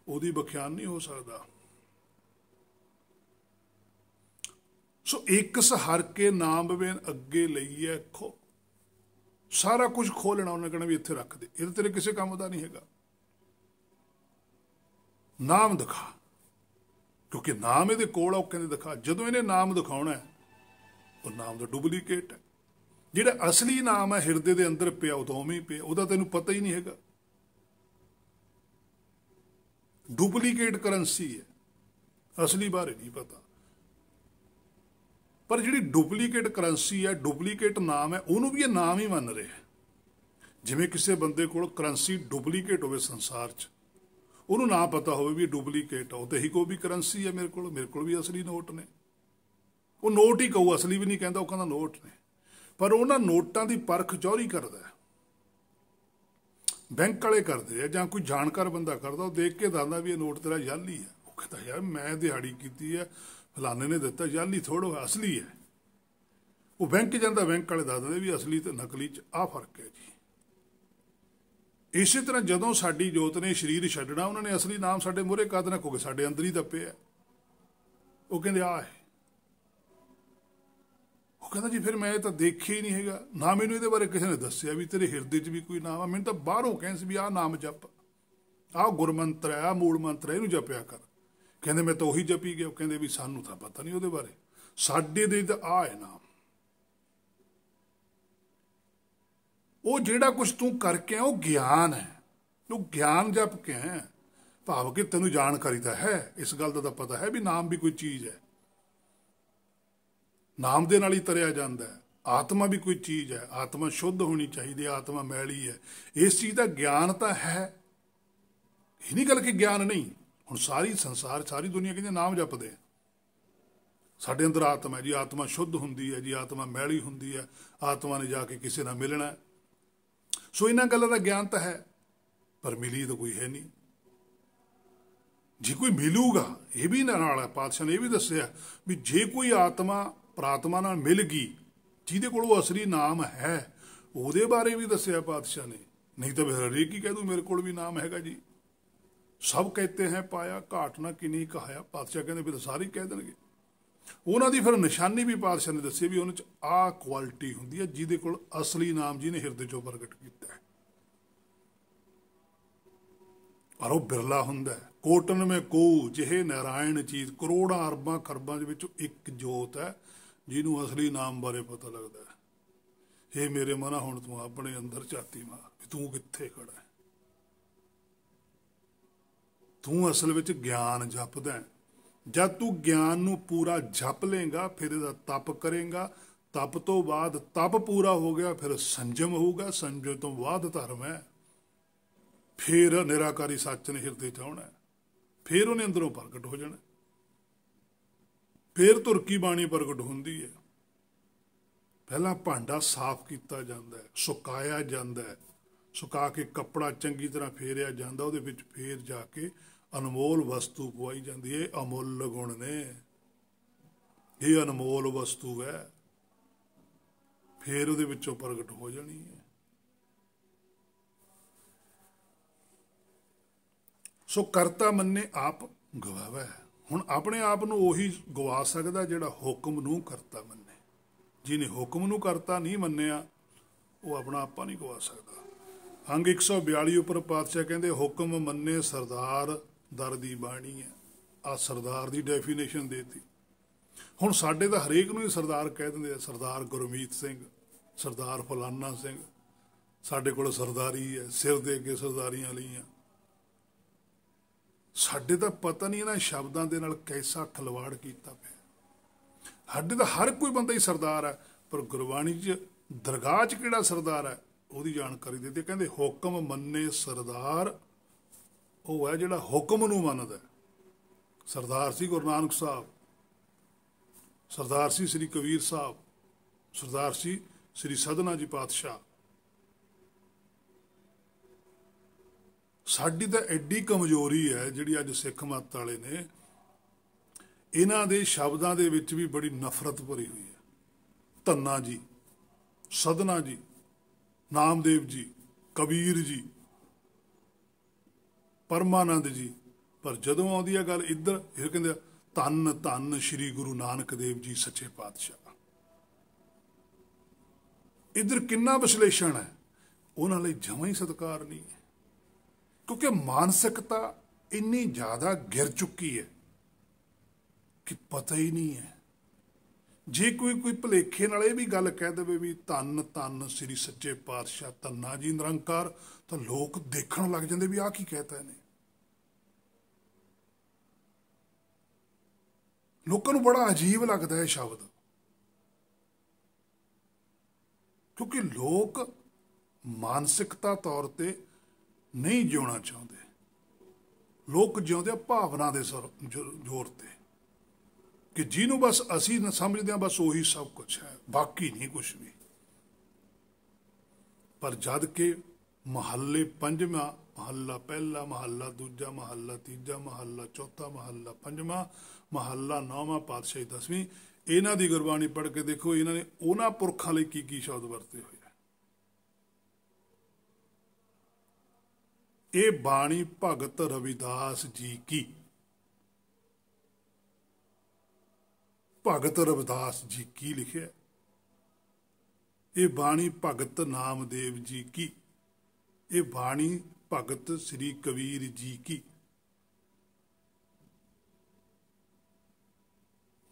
Speaker 1: ਉਹਦੀ ਵਿਖਿਆਨ ਨਹੀਂ ਹੋ ਸਕਦਾ। ਸੋ ਇੱਕ ਸਹਰ ਕੇ ਨਾਮ ਬਿਨ ਅੱਗੇ ਲਈਏ ਖੋ। ਸਾਰਾ ਕੁਝ ਖੋਹ ਲੈਣਾ। ਉਹਨੇ ਕਹਿਣਾ ਵੀ ਇੱਥੇ ਰੱਖ ਦੇ, ਇਹ ਤੇਰੇ ਕਿਸੇ ਕੰਮ ਦਾ ਨਹੀਂ ਹੈਗਾ। ਨਾਮ ਦਿਖਾ, ਕਿਉਂਕਿ ਨਾਮ ਇਹਦੇ ਕੋਲ ਆ। ਉਹ ਕਹਿੰਦੇ ਦਿਖਾ। ਜਦੋਂ ਇਹਨੇ ਨਾਮ ਦਿਖਾਉਣਾ ਹੈ, ਉਹ ਨਾਮ ਦਾ ਡੁਪਲੀਕੇਟ ਹੈ। ਜਿਹੜਾ ਅਸਲੀ ਨਾਮ ਹੈ ਹਿਰਦੇ ਦੇ ਅੰਦਰ ਪਿਆ, ਉਹ ਤਾਂ ਉਵੇਂ ਹੀ ਪਿਆ, ਉਹਦਾ ਤੈਨੂੰ ਪਤਾ ਹੀ ਨਹੀਂ ਹੈਗਾ। ਡੁਪਲੀਕੇਟ ਕਰੰਸੀ ਹੈ, ਅਸਲੀ ਬਾਰੇ ਨਹੀਂ ਪਤਾ। ਪਰ ਜਿਹੜੀ ਡੁਪਲੀਕੇਟ ਕਰੰਸੀ ਹੈ, ਡੁਪਲੀਕੇਟ ਨਾਮ ਹੈ, ਉਹਨੂੰ ਵੀ ਇਹ ਨਾਮ ਹੀ ਮੰਨ ਰਿਹਾ। ਜਿਵੇਂ ਕਿਸੇ ਬੰਦੇ ਕੋਲ ਕਰੰਸੀ ਡੁਪਲੀਕੇਟ ਹੋਵੇ ਸੰਸਾਰ 'ਚ, ਉਹਨੂੰ ਨਾ ਪਤਾ ਹੋਵੇ ਵੀ ਇਹ ਡੁਪਲੀਕੇਟ ਆ, ਉਹ ਤਾਂ ਹੀ ਕੋਈ ਵੀ ਕਰੰਸੀ ਹੈ ਮੇਰੇ ਕੋਲ ਵੀ ਅਸਲੀ ਨੋਟ ਨੇ। ਉਹ ਨੋਟ ਹੀ ਕਹੂ, ਅਸਲੀ ਵੀ ਨਹੀਂ ਕਹਿੰਦਾ, ਉਹ ਕਹਿੰਦਾ ਨੋਟ ਨੇ। ਪਰ ਉਹਨਾਂ ਨੋਟਾਂ ਦੀ ਪਰਖ ਚੋਰੀ ਕਰਦਾ, ਬੈਂਕ ਵਾਲੇ ਕਰਦੇ ਆ, ਜਾਂ ਕੋਈ ਜਾਣਕਾਰ ਬੰਦਾ ਕਰਦਾ। ਉਹ ਦੇਖ ਕੇ ਦੱਸਦਾ ਵੀ ਇਹ ਨੋਟ ਤੇਰਾ ਜਾਲੀ ਹੈ। ਉਹ ਕਹਿੰਦਾ ਯਾਰ ਮੈਂ ਦਿਹਾੜੀ ਕੀਤੀ ਹੈ, ਫਲਾਣੇ ਨੇ ਦਿੱਤਾ, ਜਾਲੀ ਥੋੜ੍ਹਾ ਅਸਲੀ ਹੈ। ਉਹ ਬੈਂਕ ਜਾਂਦਾ, ਬੈਂਕ ਵਾਲੇ ਦੱਸ ਦਿੰਦੇ ਵੀ ਅਸਲੀ ਤੇ ਨਕਲੀ 'ਚ ਆਹ ਫਰਕ ਹੈ ਜੀ। ਇਸੇ ਤਰ੍ਹਾਂ ਜਦੋਂ ਸਾਡੀ ਜੋਤ ਨੇ ਸਰੀਰ ਛੱਡਣਾ, ਉਹਨਾਂ ਨੇ ਅਸਲੀ ਨਾਮ ਸਾਡੇ ਮੂਹਰੇ ਕਰ ਦੇਣਾ, ਕਿਉਂਕਿ ਸਾਡੇ ਅੰਦਰ ਹੀ ਤਾਂ ਪਿਆ। ਉਹ ਕਹਿੰਦੇ ਆਹ ਹੈ। ਉਹ ਕਹਿੰਦਾ ਜੀ ਫਿਰ ਮੈਂ ਇਹ ਤਾਂ ਦੇਖਿਆ ਹੀ ਨਹੀਂ ਹੈਗਾ, ਨਾ ਮੈਨੂੰ ਇਹਦੇ ਬਾਰੇ ਕਿਸੇ ਨੇ ਦੱਸਿਆ ਵੀ ਤੇਰੇ ਹਿਰਦੇ 'ਚ ਵੀ ਕੋਈ ਨਾਮ ਆ। ਮੈਨੂੰ ਤਾਂ ਬਾਹਰੋਂ ਕਹਿੰਦੇ ਸੀ ਵੀ ਆਹ ਨਾਮ ਜਪ, ਆਹ ਗੁਰਮੰਤਰ ਹੈ, ਆਹ ਮੂਲ ਮੰਤਰ ਹੈ, ਇਹਨੂੰ ਜਪਿਆ ਕਰ। ਕਹਿੰਦੇ ਮੈਂ ਤਾਂ ਉਹੀ ਜਪੀ ਗਿਆ। ਉਹ ਕਹਿੰਦੇ ਵੀ ਸਾਨੂੰ ਤਾਂ ਪਤਾ ਨਹੀਂ ਉਹਦੇ ਬਾਰੇ, ਸਾਡੇ ਦੇ ਤਾਂ ਆ ਹੈ ਨਾਮ। ਉਹ ਜਿਹੜਾ ਕੁਝ ਤੂੰ ਕਰਕੇ ਆ ਉਹ ਗਿਆਨ ਹੈ, ਤੂੰ ਗਿਆਨ ਜਪ ਕੇ ਹੈ, ਭਾਵ ਕਿ ਤੈਨੂੰ ਜਾਣਕਾਰੀ ਤਾਂ ਹੈ, ਇਸ ਗੱਲ ਦਾ ਤਾਂ ਪਤਾ ਹੈ ਵੀ ਨਾਮ ਵੀ ਕੋਈ ਚੀਜ਼ ਹੈ, ਨਾਮ ਦੇ ਨਾਲ ਹੀ ਤਰਿਆ ਜਾਂਦਾ ਹੈ। ਆਤਮਾ ਵੀ ਕੋਈ ਚੀਜ਼ ਹੈ, ਆਤਮਾ ਸ਼ੁੱਧ ਹੋਣੀ ਚਾਹੀਦੀ ਹੈ, ਆਤਮਾ ਮੈਲੀ ਹੈ, ਇਸ ਚੀਜ਼ ਦਾ ਗਿਆਨ ਤਾਂ ਹੈ। ਇਹ ਨਹੀਂ ਗੱਲ ਕਿ ਗਿਆਨ ਨਹੀਂ। ਹੁਣ ਸਾਰੀ ਸੰਸਾਰ, ਸਾਰੀ ਦੁਨੀਆ ਕਹਿੰਦੀ ਨਾਮ ਜਪਦੇ, ਸਾਡੇ ਅੰਦਰ ਆਤਮਾ ਹੈ ਜੀ, ਆਤਮਾ ਸ਼ੁੱਧ ਹੁੰਦੀ ਹੈ ਜੀ, ਆਤਮਾ ਮੈਲੀ ਹੁੰਦੀ ਹੈ, ਆਤਮਾ ਨੇ ਜਾ ਕੇ ਕਿਸੇ ਨਾਲ ਮਿਲਣਾ। ਸੋ ਇਹਨਾਂ ਗੱਲਾਂ ਦਾ ਗਿਆਨ ਤਾਂ ਹੈ, ਪਰ ਮਿਲੀ ਤਾਂ ਕੋਈ ਹੈ ਨਹੀਂ। ਜੇ ਕੋਈ ਮਿਲੂਗਾ, ਇਹ ਵੀ ਨਾਲ ਹੈ, ਪਾਤਸ਼ਾਹ ਨੇ ਇਹ ਵੀ ਦੱਸਿਆ ਵੀ ਜੇ ਕੋਈ ਆਤਮਾ ਪ੍ਰਾਤਮਾ ਨਾਲ ਮਿਲ ਗਈ, ਜਿਹਦੇ ਕੋਲ ਉਹ ਅਸਲੀ ਨਾਮ ਹੈ, ਉਹਦੇ ਬਾਰੇ ਵੀ ਦੱਸਿਆ ਪਾਤਸ਼ਾਹ ਨੇ। ਨਹੀਂ ਤਾਂ ਫਿਰ ਹਰੇਕ ਹੀ ਕਹਿ ਦੂ ਮੇਰੇ ਕੋਲ ਵੀ ਨਾਮ ਹੈਗਾ ਜੀ। ਸਭ ਕਹਤੇ ਹੈ ਪਾਇਆ, ਘਾਟ ਨਾ ਕਿਨੀ ਕਹਾਇਆ। ਪਾਤਸ਼ਾਹ ਕਹਿੰਦੇ ਫਿਰ ਸਾਰੇ ਕਹਿ ਦੇਣਗੇ। ਉਹਨਾਂ ਦੀ ਫਿਰ ਨਿਸ਼ਾਨੀ ਵੀ ਪਾਤਸ਼ਾਹ ਨੇ ਦੱਸੀ ਵੀ ਉਹਨਾਂ 'ਚ ਆਹ ਕੁਆਲਿਟੀ ਹੁੰਦੀ ਹੈ ਜਿਹਦੇ ਕੋਲ ਅਸਲੀ ਨਾਮ ਜਿਹਨੇ ਹਿਰਦੇ 'ਚੋਂ ਪ੍ਰਗਟ ਕੀਤਾ ਹੈ। ਪਰ ਉਹ ਬਿਰਲਾ ਹੁੰਦਾ ਹੈ। ਕੋਟਨ ਮੈਂ ਕੋ ਜਿਹੇ ਨਾਰਾਇਣ ਚੀਜ਼, ਕਰੋੜਾਂ ਅਰਬਾਂ ਖਰਬਾਂ ਦੇ ਵਿੱਚੋਂ ਇੱਕ ਜੋਤ ਹੈ ਜਿਹਨੂੰ ਅਸਲੀ ਨਾਮ ਬਾਰੇ ਪਤਾ ਲੱਗਦਾ ਹੈ। ਇਹ ਮੇਰੇ ਮਨਾ, ਹੁਣ ਤੂੰ ਆਪਣੇ ਅੰਦਰ ਝਾਤੀ ਮਾਰ ਵੀ ਤੂੰ ਕਿੱਥੇ ਖੜਾ ਹੈ। ਤੂੰ ਅਸਲ ਵਿੱਚ ਗਿਆਨ ਜਪਦਾ ਹੈ। ਜਦ ਤੂੰ ਗਿਆਨ ਨੂੰ ਪੂਰਾ ਜਪ ਲੇਗਾ, ਫਿਰ ਇਹਦਾ ਤਪ ਕਰੇਗਾ, ਤਪ ਤੋਂ ਬਾਅਦ ਤਪ ਪੂਰਾ ਹੋ ਗਿਆ, ਫਿਰ ਸੰਜਮ ਹੋਊਗਾ, ਸੰਜਮ ਤੋਂ ਬਾਅਦ ਧਰਮ ਹੈ, ਫਿਰ ਨਿਰਾਕਾਰੀ ਸੱਚ ਨੇ ਹਿਰਦੇ 'ਚ ਆਉਣਾ, ਫਿਰ ਉਹਨੇ ਅੰਦਰੋਂ ਪ੍ਰਗਟ ਹੋ ਜਾਣਾ, ਫਿਰ ਤੁਰਕੀ ਬਾਣੀ ਪ੍ਰਗਟ ਹੁੰਦੀ ਹੈ। ਪਹਿਲਾਂ ਭਾਂਡਾ ਸਾਫ਼ ਕੀਤਾ ਜਾਂਦਾ ਹੈ, ਸੁਕਾਇਆ ਜਾਂਦਾ ਹੈ, ਸੁਕਾ ਕੇ ਕੱਪੜਾ ਚੰਗੀ ਤਰ੍ਹਾਂ ਫੇਰਿਆ ਜਾਂਦਾ, ਉਹਦੇ ਵਿੱਚ ਫੇਰ ਜਾ ਕੇ ਅਨਮੋਲ ਵਸਤੂ ਪਵਾਈ ਜਾਂਦੀ ਹੈ। ਅਮੁੱਲ ਗੁਣ ਨੇ, ਇਹ ਅਨਮੋਲ ਵਸਤੂ ਹੈ, ਫੇਰ ਉਹਦੇ ਵਿੱਚੋਂ ਪ੍ਰਗਟ ਹੋ ਜਾਣੀ ਹੈ। ਸੋ ਕਰਤਾ ਮੰਨੇ ਆਪ ਗਵਾਵੇ। ਹੁਣ ਆਪਣੇ ਆਪ ਨੂੰ ਉਹੀ ਗਵਾ ਸਕਦਾ ਜਿਹੜਾ ਹੁਕਮ ਨੂੰ ਕਰਤਾ ਮੰਨੇ। ਜਿਹਨੇ ਹੁਕਮ ਨੂੰ ਕਰਤਾ ਨਹੀਂ ਮੰਨਿਆ, ਉਹ ਆਪਣਾ ਆਪਾ ਨਹੀਂ ਗਵਾ ਸਕਦਾ। ਅੰਗ 142 ਉੱਪਰ ਪਾਤਸ਼ਾਹ ਕਹਿੰਦੇ ਹੁਕਮ ਮੰਨੇ ਸਰਦਾਰ ਦਰ ਦੀ ਬਾਣੀ ਹੈ। ਆ ਸਰਦਾਰ ਦੀ ਡੈਫੀਨੇਸ਼ਨ ਦੇਤੀ। ਹੁਣ ਸਾਡੇ ਤਾਂ ਹਰੇਕ ਨੂੰ ਹੀ ਸਰਦਾਰ ਕਹਿ ਦਿੰਦੇ ਆ, ਸਰਦਾਰ ਗੁਰਮੀਤ ਸਿੰਘ, ਸਰਦਾਰ ਫਲਾਨਾ ਸਿੰਘ, ਸਾਡੇ ਕੋਲ ਸਰਦਾਰੀ ਹੈ, ਸਿਰ ਦੇ ਅੱਗੇ ਸਰਦਾਰੀਆਂ ਲਈਆਂ। ਸਾਡੇ ਤਾਂ ਪਤਾ ਨਹੀਂ ਇਹਨਾਂ ਸ਼ਬਦਾਂ ਦੇ ਨਾਲ ਕੈਸਾ ਖਿਲਵਾੜ ਕੀਤਾ ਪਿਆ। ਸਾਡੇ ਤਾਂ ਹਰ ਕੋਈ ਬੰਦਾ ਹੀ ਸਰਦਾਰ ਹੈ, ਪਰ ਗੁਰਬਾਣੀ 'ਚ ਦਰਗਾਹ 'ਚ ਕਿਹੜਾ ਸਰਦਾਰ ਹੈ ਉਹਦੀ ਜਾਣਕਾਰੀ ਦਿੱਤੀ। ਕਹਿੰਦੇ ਹੁਕਮ ਮੰਨੇ ਸਰਦਾਰ ਉਹ ਹੈ ਜਿਹੜਾ ਹੁਕਮ ਨੂੰ ਮੰਨਦਾ। ਸਰਦਾਰ ਸੀ ਗੁਰੂ ਨਾਨਕ ਸਾਹਿਬ, ਸਰਦਾਰ ਸੀ ਸ੍ਰੀ ਕਬੀਰ ਸਾਹਿਬ, ਸਰਦਾਰ ਸੀ ਸ੍ਰੀ ਸਦਨਾ ਜੀ ਪਾਤਸ਼ਾਹ। ਸਾਡੀ ਤਾਂ ਐਡੀ ਕਮਜ਼ੋਰੀ ਹੈ ਜਿਹੜੀ ਅੱਜ ਸਿੱਖ ਮੱਤ ਵਾਲੇ ਨੇ, ਇਹਨਾਂ ਦੇ ਸ਼ਬਦਾਂ ਦੇ ਵਿੱਚ ਵੀ ਬੜੀ ਨਫ਼ਰਤ ਭਰੀ ਹੋਈ ਹੈ। ਧੰਨਾ ਜੀ, ਸਦਨਾ ਜੀ, ਨਾਮਦੇਵ ਜੀ, ਕਬੀਰ ਜੀ, ਪਰਮਾਨੰਦ ਜੀ, ਪਰ ਜਦੋਂ ਆਉਂਦੀ ਹੈ ਗੱਲ ਇੱਧਰ, ਇਹ ਕਹਿੰਦੇ ਧੰਨ ਧੰਨ ਸ਼੍ਰੀ ਗੁਰੂ ਨਾਨਕ ਦੇਵ ਜੀ ਸੱਚੇ ਪਾਤਸ਼ਾਹ। ਇੱਧਰ ਕਿੰਨਾ ਵਿਸ਼ਲੇਸ਼ਣ ਹੈ, ਉਹਨਾਂ ਲਈ ਜਮਾਂ ਹੀ ਸਤਿਕਾਰ ਨਹੀਂ ਹੈ, ਕਿਉਂਕਿ ਮਾਨਸਿਕਤਾ ਇੰਨੀ ਜ਼ਿਆਦਾ ਗਿਰ ਚੁੱਕੀ ਹੈ ਕਿ ਪਤਾ ਹੀ ਨਹੀਂ ਹੈ। ਜੇ ਕੋਈ ਭੁਲੇਖੇ ਨਾਲ ਇਹ ਵੀ ਗੱਲ ਕਹਿ ਦੇਵੇ ਵੀ ਧੰਨ ਧੰਨ ਸ੍ਰੀ ਸੱਚੇ ਪਾਤਸ਼ਾਹ, ਧੰਨਾ ਜੀ ਨਿਰੰਕਾਰ, ਤਾਂ ਲੋਕ ਦੇਖਣ ਲੱਗ ਜਾਂਦੇ ਵੀ ਆਹ ਕੀ ਕਹਿਤਾ ਇਹਨੇ। ਲੋਕਾਂ ਨੂੰ ਬੜਾ ਅਜੀਬ ਲੱਗਦਾ ਹੈ ਸ਼ਬਦ, ਕਿਉਂਕਿ ਲੋਕ ਮਾਨਸਿਕਤਾ ਤੌਰ ਤੇ ਨਹੀਂ ਜਿਉਣਾ ਚਾਹੁੰਦੇ। ਲੋਕ ਜਿਉਂਦੇ ਆ ਭਾਵਨਾ ਦੇ ਜ਼ੋਰ ਤੇ, ਕਿ ਜਿਹਨੂੰ ਬਸ ਅਸੀਂ ਸਮਝਦੇ ਹਾਂ ਬਸ ਉਹੀ ਸਭ ਕੁਝ ਹੈ, ਬਾਕੀ ਨਹੀਂ ਕੁਝ ਵੀ। ਪਰ ਜਦ ਕਿ ਮਹੱਲੇ ਪੰਜਵਾਂ, ਮਹੱਲਾ ਪਹਿਲਾ, ਮਹੱਲਾ ਦੂਜਾ, ਮਹੱਲਾ ਤੀਜਾ, ਮਹੱਲਾ ਚੌਥਾ, ਮਹੱਲਾ ਪੰਜਵਾਂ, ਮਹੱਲਾ ਨੌਵਾਂ, ਪਾਤਸ਼ਾਹੀ 10ਵੀਂ, ਇਹਨਾਂ ਦੀ ਗੁਰਬਾਣੀ ਪੜ੍ਹ ਕੇ ਦੇਖੋ ਇਹਨਾਂ ਨੇ ਉਹਨਾਂ ਪੁਰਖਾਂ ਲਈ ਕੀ ਕੀ ਸ਼ਬਦ ਵਰਤੇ ਹੋਏ। ਇਹ ਬਾਣੀ ਭਗਤ ਰਵਿਦਾਸ ਜੀ ਕੀ, ਭਗਤ ਰਵਿਦਾਸ ਜੀ ਕੀ ਲਿਖਿਆ। ਇਹ ਬਾਣੀ ਭਗਤ ਨਾਮਦੇਵ ਜੀ ਕੀ, ਇਹ ਬਾਣੀ ਭਗਤ ਸ੍ਰੀ ਕਬੀਰ ਜੀ ਕੀ।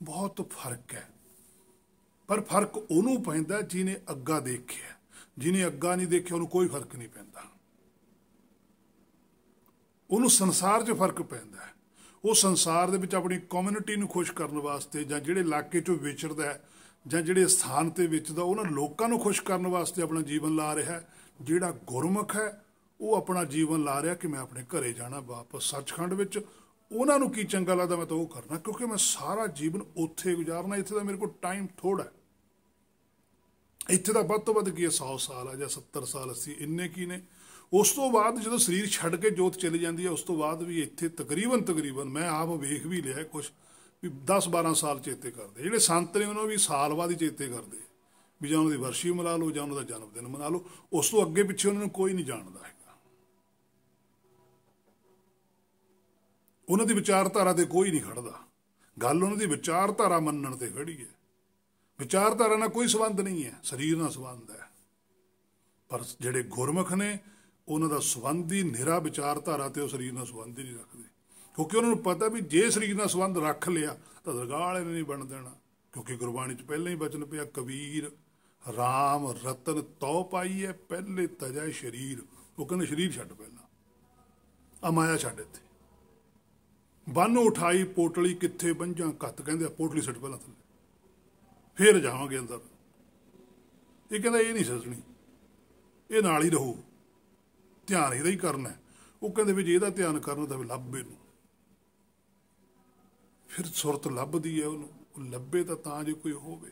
Speaker 1: ਬਹੁਤ ਫਰਕ ਹੈ। पर फर्क ਉਹਨੂੰ ਪੈਂਦਾ ਜਿਹਨੇ ਅੱਗਾ ਦੇਖਿਆ। ਜਿਹਨੇ ਅੱਗਾ नहीं देखिया ਉਹਨੂੰ कोई फर्क नहीं पैंदा। ਉਹਨੂੰ ਸੰਸਾਰ 'ਚ फर्क ਪੈਂਦਾ है। ਉਹ ਸੰਸਾਰ ਦੇ ਵਿੱਚ ਆਪਣੀ ਕਮਿਊਨਿਟੀ ਨੂੰ ਖੁਸ਼ ਕਰਨ ਵਾਸਤੇ ਜਾਂ ਜਿਹੜੇ ਇਲਾਕੇ 'ਚੋਂ ਵਿਚਰਦਾ ਹੈ ਜਾਂ ਜਿਹੜੇ ਸਥਾਨ 'ਤੇ ਵਿਚਰਦਾ ਉਹਨਾਂ ਲੋਕਾਂ ਨੂੰ ਖੁਸ਼ ਕਰਨ ਵਾਸਤੇ ਆਪਣਾ ਜੀਵਨ ਲਾ ਰਿਹਾ। ਜਿਹੜਾ ਗੁਰਮੁਖ ਹੈ ਉਹ ਆਪਣਾ ਜੀਵਨ ਲਾ ਰਿਹਾ ਕਿ ਮੈਂ ਆਪਣੇ ਘਰੇ ਜਾਣਾ ਵਾਪਸ ਸੱਚਖੰਡ ਵਿੱਚ। ਉਹਨਾਂ ਨੂੰ ਕੀ ਚੰਗਾ ਲੱਗਦਾ ਮੈਂ ਤਾਂ ਉਹ ਕਰਨਾ, ਕਿਉਂਕਿ ਮੈਂ ਸਾਰਾ ਜੀਵਨ ਉੱਥੇ ਗੁਜ਼ਾਰਨਾ। ਇੱਥੇ ਦਾ ਮੇਰੇ ਕੋਲ ਟਾਈਮ ਥੋੜ੍ਹਾ ਹੈ। ਇੱਥੇ ਦਾ ਵੱਧ ਤੋਂ ਵੱਧ ਕੀ ਹੈ 100 ਸਾਲ ਆ ਜਾਂ 70 ਸਾਲ 80 ਇੰਨੇ ਕੀ ਨੇ। ਉਸ ਤੋਂ ਬਾਅਦ ਜਦੋਂ ਸਰੀਰ ਛੱਡ ਕੇ ਜੋਤ ਚਲੀ ਜਾਂਦੀ ਹੈ ਉਸ ਤੋਂ ਬਾਅਦ ਵੀ ਇੱਥੇ ਤਕਰੀਬਨ ਮੈਂ ਆਪ ਵੇਖ ਵੀ ਲਿਆ ਕੁਛ ਵੀ 10-12 ਸਾਲ ਚੇਤੇ ਕਰਦੇ। ਜਿਹੜੇ ਸੰਤ ਨੇ ਉਹਨਾਂ ਵੀ ਸਾਲ ਬਾਅਦ ਹੀ ਚੇਤੇ ਕਰਦੇ ਵੀ ਜਾਂ ਉਹਨਾਂ ਦੀ ਵਰਸ਼ੀ ਮਨਾ ਲਓ ਜਾਂ ਉਹਨਾਂ ਦਾ ਜਨਮ ਦਿਨ ਮਨਾ ਲਓ। ਉਸ ਤੋਂ ਅੱਗੇ ਪਿੱਛੇ ਉਹਨਾਂ ਨੂੰ ਕੋਈ ਨਹੀਂ ਜਾਣਦਾ ਹੈਗਾ। ਉਹਨਾਂ ਦੀ ਵਿਚਾਰਧਾਰਾ ਤੇ ਕੋਈ ਨਹੀਂ ਖੜਦਾ। ਗੱਲ ਉਹਨਾਂ ਦੀ ਵਿਚਾਰਧਾਰਾ ਮੰਨਣ ਤੇ ਖੜੀ ਹੈ। ਵਿਚਾਰਧਾਰਾ ਨਾਲ ਕੋਈ ਸੰਬੰਧ ਨਹੀਂ ਹੈ, ਸਰੀਰ ਨਾਲ ਸੰਬੰਧ ਹੈ। ਪਰ ਜਿਹੜੇ ਗੁਰਮੁਖ ਨੇ ਉਹਨਾਂ ਦਾ ਸੰਬੰਧ ਹੀ ਨਿਰਾ ਵਿਚਾਰਧਾਰਾ ਤੇ ਉਹ ਸਰੀਰ ਨਾਲ ਸੰਬੰਧ ਹੀ ਨਹੀਂ ਰੱਖਦੇ, ਕਿਉਂਕਿ ਉਹਨਾਂ ਨੂੰ ਪਤਾ ਵੀ ਜੇ ਸਰੀਰ ਨਾਲ ਸੰਬੰਧ ਰੱਖ ਲਿਆ ਤਾਂ ਦਰਗਾਹ ਵਾਲੇ ਨੇ ਨਹੀਂ ਬਣ ਦੇਣਾ। ਕਿਉਂਕਿ ਗੁਰਬਾਣੀ 'ਚ ਪਹਿਲਾਂ ਹੀ ਬਚਨ ਪਿਆ ਕਬੀਰ ਰਾਮ ਰਤਨ ਤਉ ਪਾਈਐ ਪਹਿਲੇ ਤਜੈ ਸਰੀਰ। ਉਹ ਕਹਿੰਦੇ ਸਰੀਰ ਛੱਡ ਪਹਿਲਾਂ, ਆ ਮਾਇਆ ਛੱਡ। ਇੱਥੇ ਬੰਨ ਉਠਾਈ ਪੋਟਲੀ ਕਿੱਥੇ ਬੰਝਾਂ ਘੱਤ, ਕਹਿੰਦੇ ਆ ਪੋਟਲੀ ਛੱਡ ਪਹਿਲਾਂ ਥੱਲੇ ਫੇਰ ਜਾਵਾਂਗੇ ਅੰਦਰ। ਇਹ ਕਹਿੰਦਾ ਇਹ ਨਹੀਂ ਸੱਜਣੀ, ਇਹ ਨਾਲ ਹੀ ਰਹੋ, ਧਿਆਨ ਇਹਦਾ ਹੀ ਕਰਨਾ। ਉਹ ਕਹਿੰਦੇ ਵੀ ਜੇ ਇਹਦਾ ਧਿਆਨ ਕਰਨਾ ਤਾਂ ਵੀ ਲੱਭ ਇਹਨੂੰ। ਫਿਰ ਸੁਰਤ ਲੱਭਦੀ ਹੈ ਉਹਨੂੰ, ਉਹ ਲੱਭੇ ਤਾਂ ਜੇ ਕੋਈ ਹੋਵੇ।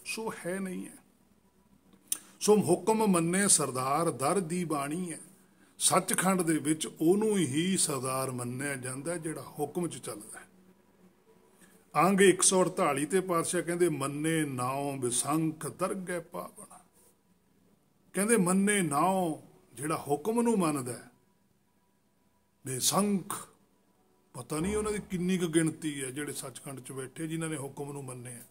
Speaker 1: ਸੋ ਹੈ ਨਹੀਂ ਹੈ। ਸੋ ਹੁਕਮ ਮੰਨੇ ਸਰਦਾਰ ਦਰ ਦੀ ਬਾਣੀ ਹੈ। ਸੱਚਖੰਡ ਦੇ ਵਿੱਚ ਉਹਨੂੰ ਹੀ ਸਰਦਾਰ ਮੰਨਿਆ ਜਾਂਦਾ ਜਿਹੜਾ ਹੁਕਮ 'ਚ ਚੱਲਦਾ ਹੈ। ਅੰਗ 148 ਤੇ ਪਾਤਸ਼ਾਹ ਕਹਿੰਦੇ ਮੰਨੇ ਨਾਉ ਬਿਸੰਖ ਦਰਗਹਿ ਪਾਵਨ। ਕਹਿੰਦੇ ਮੰਨੇ ਨਾਉ ਜਿਹੜਾ ਹੁਕਮ ਨੂੰ ਮੰਨਦਾ ਬੇਸੰਖ, ਪਤਾ ਨਹੀਂ ਉਹਨਾਂ ਦੀ ਕਿੰਨੀ ਕੁ ਗਿਣਤੀ ਹੈ ਜਿਹੜੇ ਸੱਚਖੰਡ 'ਚ ਬੈਠੇ ਜਿਨ੍ਹਾਂ ਨੇ ਹੁਕਮ ਨੂੰ ਮੰਨਿਆ।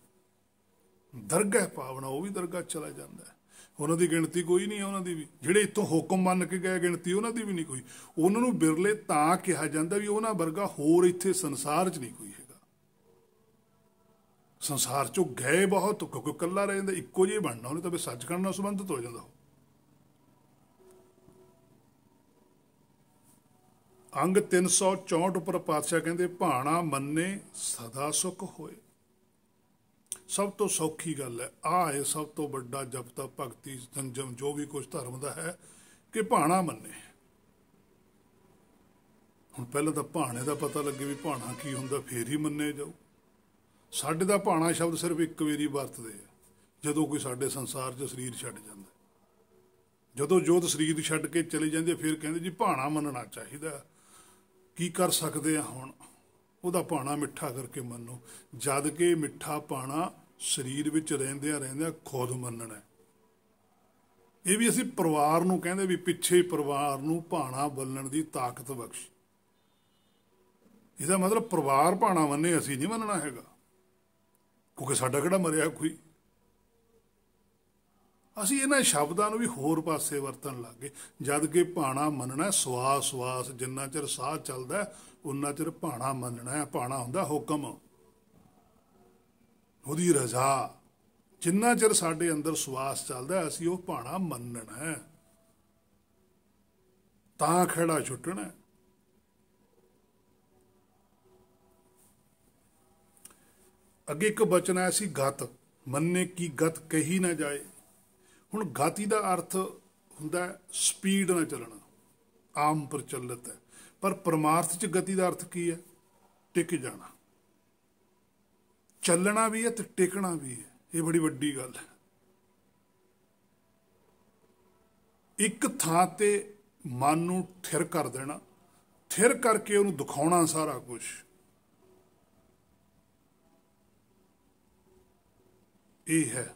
Speaker 1: ਦਰਗਹਿ ਪਾਵਨਾ, ਉਹ ਵੀ ਦਰਗਾਹ ਚਲਾ ਜਾਂਦਾ ਹੈ। ਉਹਨਾਂ ਦੀ ਗਿਣਤੀ ਕੋਈ ਨਹੀਂ ਹੈ। ਉਹਨਾਂ ਦੀ ਵੀ ਜਿਹੜੇ ਇੱਥੋਂ ਹੁਕਮ ਮੰਨ ਕੇ ਗਏ ਗਿਣਤੀ ਉਹਨਾਂ ਦੀ ਵੀ ਨਹੀਂ ਕੋਈ। ਉਹਨਾਂ ਨੂੰ ਬਿਰਲੇ ਤਾਂ ਕਿਹਾ ਜਾਂਦਾ ਵੀ ਉਹਨਾਂ ਵਰਗਾ ਹੋਰ ਇੱਥੇ ਸੰਸਾਰ 'ਚ ਨਹੀਂ ਕੋਈ ਹੈਗਾ। ਸੰਸਾਰ 'ਚੋਂ ਗਏ ਬਹੁਤ, ਕਿਉਂਕਿ ਇਕੱਲਾ ਰਹਿ ਜਾਂਦਾ, ਇੱਕੋ ਜਿਹੇ ਬਣਨਾ ਉਹਨੇ ਤਾਂ ਫਿਰ ਸੱਚਖੰਡ ਨਾਲ ਸੰਬੰਧਿਤ ਹੋ ਜਾਂਦਾ। ਅੰਗ 364 ਉੱਪਰ ਪਾਤਸ਼ਾਹ ਕਹਿੰਦੇ ਭਾਣਾ ਮੰਨੇ ਸਦਾ ਸੁਖ ਹੋਏ। ਸਭ ਤੋਂ ਸੌਖੀ ਗੱਲ ਹੈ ਆਹ ਹੈ, ਸਭ ਤੋਂ ਵੱਡਾ ਜਪ ਤਪ ਭਗਤੀ ਸੰਜਮ ਜੋ ਵੀ ਕੁਛ ਧਰਮ ਦਾ ਹੈ ਕਿ ਭਾਣਾ ਮੰਨੇ। ਹੁਣ ਪਹਿਲਾਂ ਤਾਂ ਭਾਣੇ ਦਾ ਪਤਾ ਲੱਗੇ ਵੀ ਭਾਣਾ ਕੀ ਹੁੰਦਾ, ਫੇਰ ਹੀ ਮੰਨੇ ਜਾਓ। ਸਾਡੇ ਦਾ ਭਾਣਾ ਸ਼ਬਦ ਸਿਰਫ ਇੱਕ ਵਾਰੀ ਵਰਤਦੇ ਆ ਜਦੋਂ ਕੋਈ ਸਾਡੇ ਸੰਸਾਰ 'ਚ ਸਰੀਰ ਛੱਡ ਜਾਂਦਾ। ਜਦੋਂ ਜੋਤ ਸਰੀਰ ਛੱਡ ਕੇ ਚਲੀ ਜਾਂਦੀ ਫਿਰ ਕਹਿੰਦੇ ਜੀ ਭਾਣਾ ਮੰਨਣਾ ਚਾਹੀਦਾ। ਕੀ ਕਰ ਸਕਦੇ ਆ ਹੁਣ? ਉਹਦਾ ਭਾਣਾ ਮਿੱਠਾ ਕਰਕੇ ਮੰਨੋ, ਜਦ ਕਿ ਮਿੱਠਾ ਭਾਣਾ ਸਰੀਰ ਵਿੱਚ ਰਹਿੰਦਿਆਂ ਖੁਦ ਮੰਨਣਾ। ਇਹ ਵੀ ਅਸੀਂ ਪਰਿਵਾਰ ਨੂੰ ਕਹਿੰਦੇ ਵੀ ਪਿੱਛੇ ਪਰਿਵਾਰ ਨੂੰ ਭਾਣਾ ਬੋਲਣ ਦੀ ਤਾਕਤ ਬਖਸ਼। ਇਹਦਾ ਮਤਲਬ ਪਰਿਵਾਰ ਭਾਣਾ ਮੰਨੇ, ਅਸੀਂ ਨਹੀਂ ਮੰਨਣਾ ਹੈਗਾ, ਕਿਉਂਕਿ ਸਾਡਾ ਕਿਹੜਾ ਮਰਿਆ ਕੋਈ। ਅਸੀਂ ਇਹਨਾਂ ਸ਼ਬਦਾਂ ਨੂੰ ਵੀ ਹੋਰ ਪਾਸੇ ਵਰਤਣ ਲੱਗ ਗਏ, ਜਦ ਕਿ ਭਾਣਾ ਮੰਨਣਾ ਸਵਾਸ ਜਿੰਨਾ ਚਿਰ ਸਾਹ ਚੱਲਦਾ ਉਨਾ ਚਿਰ ਭਾਣਾ ਮੰਨਣਾ ਹੈ। ਭਾਣਾ ਹੁੰਦਾ ਹੁਕਮ, ਉਹਦੀ ਰਜ਼ਾ। ਜਿੰਨਾ ਚਿਰ ਸਾਡੇ ਅੰਦਰ ਸਵਾਸ ਚੱਲਦਾ ਅਸੀਂ ਉਹ ਭਾਣਾ ਮੰਨਣਾ ਹੈ, ਤਾਂ ਖਹਿੜਾ ਛੁੱਟਣਾ। ਅੱਗੇ ਇੱਕ ਬਚਨ ਆਇਆ ਸੀ ਗਤ ਮੰਨੇ ਕੀ ਗਤ ਕਹੀ ਨਾ ਜਾਏ। ਹੁਣ ਗਤੀ ਦਾ ਅਰਥ ਹੁੰਦਾ ਸਪੀਡ ਨਾਲ ਚੱਲਣਾ, ਆਮ ਪ੍ਰਚਲਿਤ ਹੈ। ਪਰ ਪਰਮਾਰਥ 'ਚ ਗਤੀ ਦਾ ਅਰਥ ਕੀ ਹੈ? ਟਿਕ ਜਾਣਾ। ਚੱਲਣਾ ਵੀ ਹੈ ਤੇ ਟਿਕਣਾ ਵੀ ਹੈ। ਇਹ ਬੜੀ ਵੱਡੀ ਗੱਲ ਹੈ। ਇੱਕ ਥਾਂ ਤੇ ਮਨ ਨੂੰ ਥਿਰ ਕਰ ਦੇਣਾ, ਥਿਰ ਕਰਕੇ ਉਹਨੂੰ ਦਿਖਾਉਣਾ ਸਾਰਾ ਕੁਝ। ਇਹ ਹੈ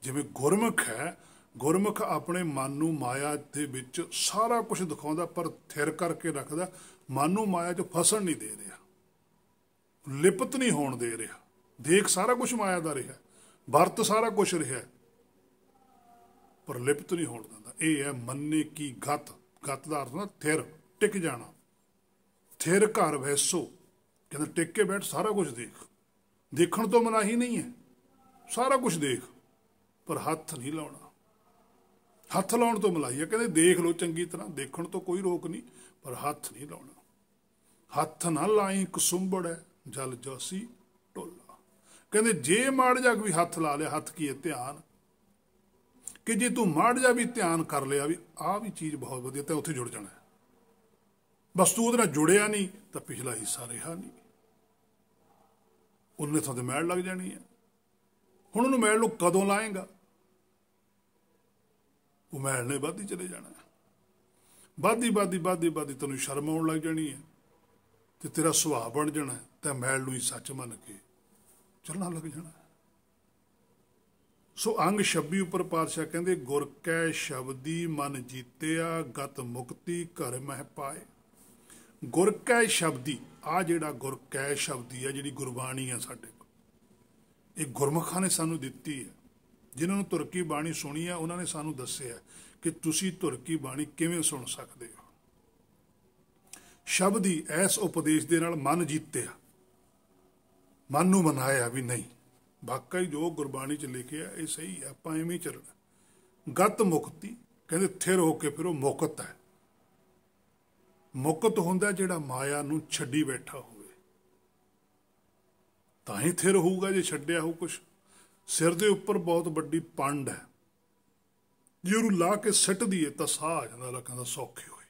Speaker 1: ਜਿਵੇਂ ਗੁਰਮੁਖ ਹੈ। ਗੁਰਮੁਖ ਆਪਣੇ ਮਨ ਨੂੰ ਮਾਇਆ ਦੇ ਵਿੱਚ ਸਾਰਾ ਕੁਝ ਦਿਖਾਉਂਦਾ ਪਰ ਥਿਰ ਕਰਕੇ ਰੱਖਦਾ। ਮਨ ਨੂੰ ਮਾਇਆ 'ਚ ਫਸਣ ਨਹੀਂ ਦੇ ਰਿਹਾ, ਲਿਪਤ ਨਹੀਂ ਹੋਣ ਦੇ ਰਿਹਾ। ਦੇਖ ਸਾਰਾ ਕੁਝ ਮਾਇਆ ਦਾ ਰਿਹਾ, ਵਰਤ ਸਾਰਾ ਕੁਝ ਰਿਹਾ, ਪਰ ਲਿਪਤ ਨਹੀਂ ਹੋਣ ਦਿੰਦਾ। ਇਹ ਹੈ ਮੰਨੇ ਕੀ ਗਤ। ਗਤ ਦਾ ਅਰਥ ਹੁੰਦਾ ਥਿਰ, ਟਿਕ ਜਾਣਾ। ਥਿਰ ਘਰ ਵੈਸੋ, ਕਹਿੰਦਾ ਟਿਕ ਕੇ ਬੈਠ, ਸਾਰਾ ਕੁਝ ਦੇਖ। ਦੇਖਣ ਤੋਂ ਮਨਾਹੀ ਨਹੀਂ ਹੈ, ਸਾਰਾ ਕੁਝ ਦੇਖ, ਪਰ ਹੱਥ ਨਹੀਂ ਲਾਉਣਾ। ਹੱਥ ਲਾਉਣ ਤੋਂ ਮਲਾਈ ਆ, ਕਹਿੰਦੇ ਦੇਖ ਲਓ ਚੰਗੀ ਤਰ੍ਹਾਂ, ਦੇਖਣ ਤੋਂ ਕੋਈ ਰੋਕ ਨਹੀਂ, ਪਰ ਹੱਥ ਨਹੀਂ ਲਾਉਣਾ। ਹੱਥ ਨਾ ਲਾਈ ਕਸੁੰਬੜ ਹੈ ਜਲ ਜਾਸੀ ਟੋਲਾ। ਕਹਿੰਦੇ ਜੇ ਮਾੜ ਜਾ ਵੀ ਹੱਥ ਲਾ ਲਿਆ, ਹੱਥ ਕੀ ਹੈ? ਧਿਆਨ। ਕਿ ਜੇ ਤੂੰ ਮਾੜ ਜਾ ਵੀ ਧਿਆਨ ਕਰ ਲਿਆ ਵੀ ਆਹ ਵੀ ਚੀਜ਼ ਬਹੁਤ ਵਧੀਆ, ਤਾਂ ਉੱਥੇ ਜੁੜ ਜਾਣਾ। ਬਸ ਤੂੰ ਉਹਦੇ ਨਾਲ ਜੁੜਿਆ ਨਹੀਂ ਤਾਂ ਪਿਛਲਾ ਹਿੱਸਾ ਰਿਹਾ ਨਹੀਂ, ਉਹਨੇ ਤਾਂ ਮੈਲ ਲੱਗ ਜਾਣੀ ਹੈ। ਹੁਣ ਉਹਨੂੰ ਮੈਲ ਨੂੰ ਕਦੋਂ ਲਾਏਗਾ? ਉਹ ਮੈਲ ਨੇ ਵੱਧਦੀ ਚਲੇ ਜਾਣਾ, ਵੱਧਦੀ ਵੱਧਦੀ ਵੱਧਦੀ ਵੱਧਦੀ ਤੈਨੂੰ ਸ਼ਰਮ ਆਉਣ ਲੱਗ ਜਾਣੀ ਹੈ, ਤੇ ਤੇਰਾ ਸੁਭਾਅ ਬਣ ਜਾਣਾ, ਤੇ ਮੈਲ ਨੂੰ ਹੀ ਸੱਚ ਮੰਨ ਕੇ ਚੱਲਣਾ ਲੱਗ ਜਾਣਾ। ਸੋ ਅੰਗ 26 ਉੱਪਰ ਪਾਤਸ਼ਾਹ ਕਹਿੰਦੇ ਗੁਰ ਕੈ ਸ਼ਬਦੀ ਮਨ ਜੀਤਿਆ, ਗਤ ਮੁਕਤੀ ਘਰ ਮਹਿ ਪਾਏ। ਗੁਰ ਕੈ ਸ਼ਬਦੀ, ਆ ਜਿਹੜਾ ਗੁਰ ਕੈ ਸ਼ਬਦੀ ਹੈ, ਜਿਹੜੀ ਗੁਰਬਾਣੀ ਆ ਸਾਡੇ ਕੋਲ, ਇਹ ਗੁਰਮੁਖਾਂ ਨੇ ਸਾਨੂੰ ਦਿੱਤੀ ਹੈ। ਜਿਨ੍ਹਾਂ ਨੂੰ ਤੁਰਕੀ ਬਾਣੀ ਸੁਣੀ ਹੈ ਉਹਨਾਂ ਨੇ ਸਾਨੂੰ ਦੱਸਿਆ ਕਿ ਤੁਸੀਂ ਤੁਰਕੀ ਬਾਣੀ ਕਿਵੇਂ ਸੁਣ ਸਕਦੇ ਹੋ। ਸ਼ਬਦੀ, ਐਸ ਉਪਦੇਸ਼ ਦੇ ਨਾਲ ਮਨ ਜੀਤਿਆ, ਮਨ ਨੂੰ ਮਨਾਇਆ ਵੀ ਨਹੀਂ ਵਾਕਈ ਜੋ ਗੁਰਬਾਣੀ 'ਚ ਲਿਖਿਆ ਇਹ ਸਹੀ ਹੈ, ਆਪਾਂ ਐਵੇਂ ਹੀ ਚੱਲਣਾ। ਗਤ ਮੁਕਤੀ, ਕਹਿੰਦੇ ਥਿਰ ਹੋ ਕੇ ਫਿਰ ਉਹ ਮੁਕਤ ਹੈ। ਮੁਕਤ ਹੁੰਦਾ ਜਿਹੜਾ ਮਾਇਆ ਨੂੰ ਛੱਡੀ ਬੈਠਾ ਹੋਵੇ, ਤਾਂ ਹੀ ਥਿਰ ਹੋਊਗਾ। ਜੇ ਛੱਡਿਆ ਹੋ ਕੁਛ, ਸਿਰ ਦੇ ਉੱਪਰ ਬਹੁਤ ਵੱਡੀ ਪੰਡ ਹੈ, ਜੇ ਉਹਨੂੰ ਲਾ ਕੇ ਸਿੱਟ ਦੀਏ ਤਾਂ ਸਾਹ ਆ ਜਾਂਦਾ, ਲੱਕਾਂ ਦਾ ਸੌਖੇ ਹੋਏ।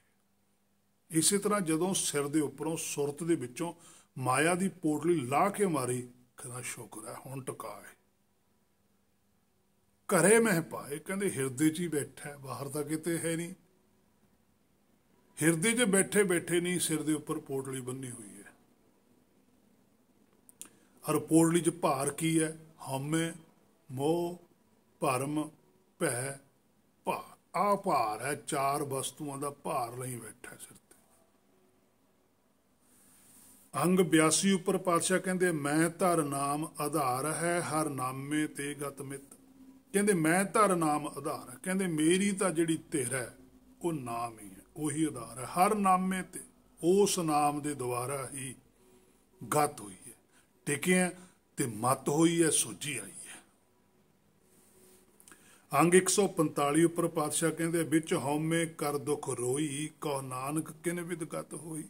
Speaker 1: ਇਸੇ ਤਰ੍ਹਾਂ ਜਦੋਂ ਸਿਰ ਦੇ ਉੱਪਰੋਂ ਸੁਰਤ ਦੇ ਵਿੱਚੋਂ ਮਾਇਆ ਦੀ ਪੋਟਲੀ ਲਾ ਕੇ ਮਾਰੀ, ਕਹਿੰਦਾ ਸ਼ੁਕਰ ਹੈ ਹੁਣ ਟਿਕਾ ਹੈ। ਘਰੇ ਮਹਿ ਪਾਏ, ਕਹਿੰਦੇ ਹਿਰਦੇ 'ਚ ਹੀ ਬੈਠਾ, ਬਾਹਰ ਤਾਂ ਕਿਤੇ ਹੈ ਨਹੀਂ। ਹਿਰਦੇ 'ਚ ਬੈਠੇ ਬੈਠੇ ਨਹੀਂ, ਸਿਰ ਦੇ ਉੱਪਰ ਪੋਟਲੀ ਬੰਨੀ ਹੋਈ ਹੈ। ਔਰ ਪੋਟਲੀ 'ਚ ਭਾਰ ਕੀ ਹੈ? ਹਉਮੈ, ਮੋਹ, ਭਰਮ, ਭੈ, ਭਾਰ। ਆਹ ਭਾਰ ਹੈ, ਚਾਰ ਵਸਤੂਆਂ ਦਾ ਭਾਰ ਲਈ ਬੈਠਾ ਸਿਰ ਤੇ। ਅੰਗ 82 ਉੱਪਰ ਪਾਤਸ਼ਾਹ ਕਹਿੰਦੇ ਮੈਂ ਧਰ ਨਾਮ ਆਧਾਰ ਹੈ, ਹਰ ਨਾਮੇ ਤੇ ਗਤ ਮਿਤ। ਕਹਿੰਦੇ ਮੈਂ ਧਰ ਨਾਮ ਆਧਾਰ ਹੈ, ਕਹਿੰਦੇ ਮੇਰੀ ਤਾਂ ਜਿਹੜੀ ਧਿਰ ਹੈ ਉਹ ਨਾਮ ਹੀ ਹੈ, ਉਹੀ ਆਧਾਰ ਹੈ। ਹਰ ਨਾਮੇ ਤੇ, ਉਸ ਨਾਮ ਦੇ ਦੁਆਰਾ ਹੀ ਗਤ ਹੋਈ ਹੈ, ਟਿਕਿਆ ਤੇ ਮਤ ਹੋਈ ਹੈ, ਸੋਝੀ ਆਈ ਹੈ। ਅੰਗ 145 ਉੱਪਰ ਪਾਤਸ਼ਾਹ ਕਹਿੰਦੇ ਵਿੱਚ ਹਉਮੈ ਕਰ ਦੁਖ ਰੋਈ, ਕਉ ਨਾਨਕ ਕਿਨ ਵਿਦ ਗਤ ਹੋਈ।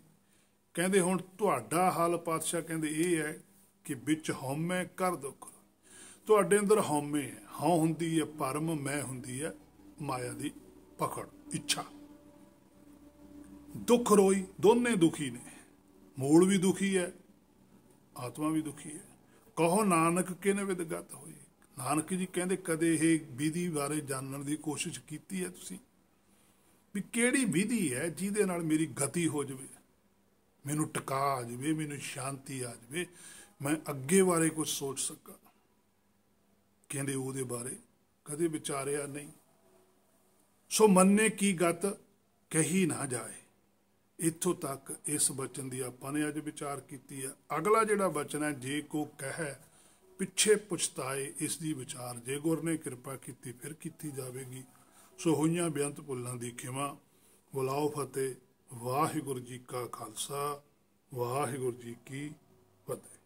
Speaker 1: ਕਹਿੰਦੇ ਹੁਣ ਤੁਹਾਡਾ ਹਾਲ ਪਾਤਸ਼ਾਹ ਕਹਿੰਦੇ ਇਹ ਹੈ ਕਿ ਵਿੱਚ ਹਉਮੈ ਕਰ ਦੁਖ, ਤੁਹਾਡੇ ਅੰਦਰ ਹਉਮੈ ਹੈ, ਹਉ ਹੁੰਦੀ ਹੈ ਭਰਮ, ਮੈਂ ਹੁੰਦੀ ਹੈ ਮਾਇਆ ਦੀ ਪਕੜ, ਇੱਛਾ। ਦੁੱਖ ਰੋਈ, ਦੋਨੇ ਦੁਖੀ ਨੇ, ਮੂਲ ਵੀ ਦੁਖੀ ਹੈ, ਆਤਮਾ ਵੀ ਦੁਖੀ ਹੈ। ਕਹੋ ਨਾਨਕ ਕਿਨ ਵਿਦ ਗਤ ਹੋਈ। ਨਾਨਕ ਜੀ ਕਹਿੰਦੇ ਕਦੇ ਇਹ ਵਿਧੀ ਬਾਰੇ ਜਾਣਨ ਦੀ ਕੋਸ਼ਿਸ਼ ਕੀਤੀ ਹੈ ਤੁਸੀਂ ਵੀ ਕਿਹੜੀ ਵਿਧੀ ਹੈ ਜਿਹਦੇ ਨਾਲ ਮੇਰੀ ਗਤੀ ਹੋ ਜਾਵੇ, ਮੈਨੂੰ ਟਿਕਾ ਆ ਜਾਵੇ, ਮੈਨੂੰ ਸ਼ਾਂਤੀ ਆ ਜਾਵੇ, ਮੈਂ ਅੱਗੇ ਬਾਰੇ ਕੁਝ ਸੋਚ ਸਕਾਂ। ਕਹਿੰਦੇ ਉਹਦੇ ਬਾਰੇ ਕਦੇ ਵਿਚਾਰਿਆ ਨਹੀਂ। ਸੋ ਮੰਨੇ ਕੀ ਗਤ ਕਹੀ ਨਾ ਜਾਏ। ਇੱਥੋਂ ਤੱਕ ਇਸ ਬਚਨ ਦੀ ਆਪਾਂ ਨੇ ਅੱਜ ਵਿਚਾਰ ਕੀਤੀ ਹੈ। ਅਗਲਾ ਜਿਹੜਾ ਬਚਨ ਹੈ, ਜੇ ਕੋ ਕਹਿ ਪਿੱਛੇ ਪਛਤਾਏ, ਇਸ ਦੀ ਵਿਚਾਰ ਜੇ ਗੁਰ ਨੇ ਕਿਰਪਾ ਕੀਤੀ ਫਿਰ ਕੀਤੀ ਜਾਵੇਗੀ। ਸੋ ਹੋਈਆਂ ਬੇਅੰਤ ਭੁੱਲਾਂ ਦੀ ਖਿਮਾ। ਬੁਲਾਓ ਫਤਿਹ। ਵਾਹਿਗੁਰੂ ਜੀ ਕਾ ਖਾਲਸਾ, ਵਾਹਿਗੁਰੂ ਜੀ ਕੀ ਫਤਿਹ।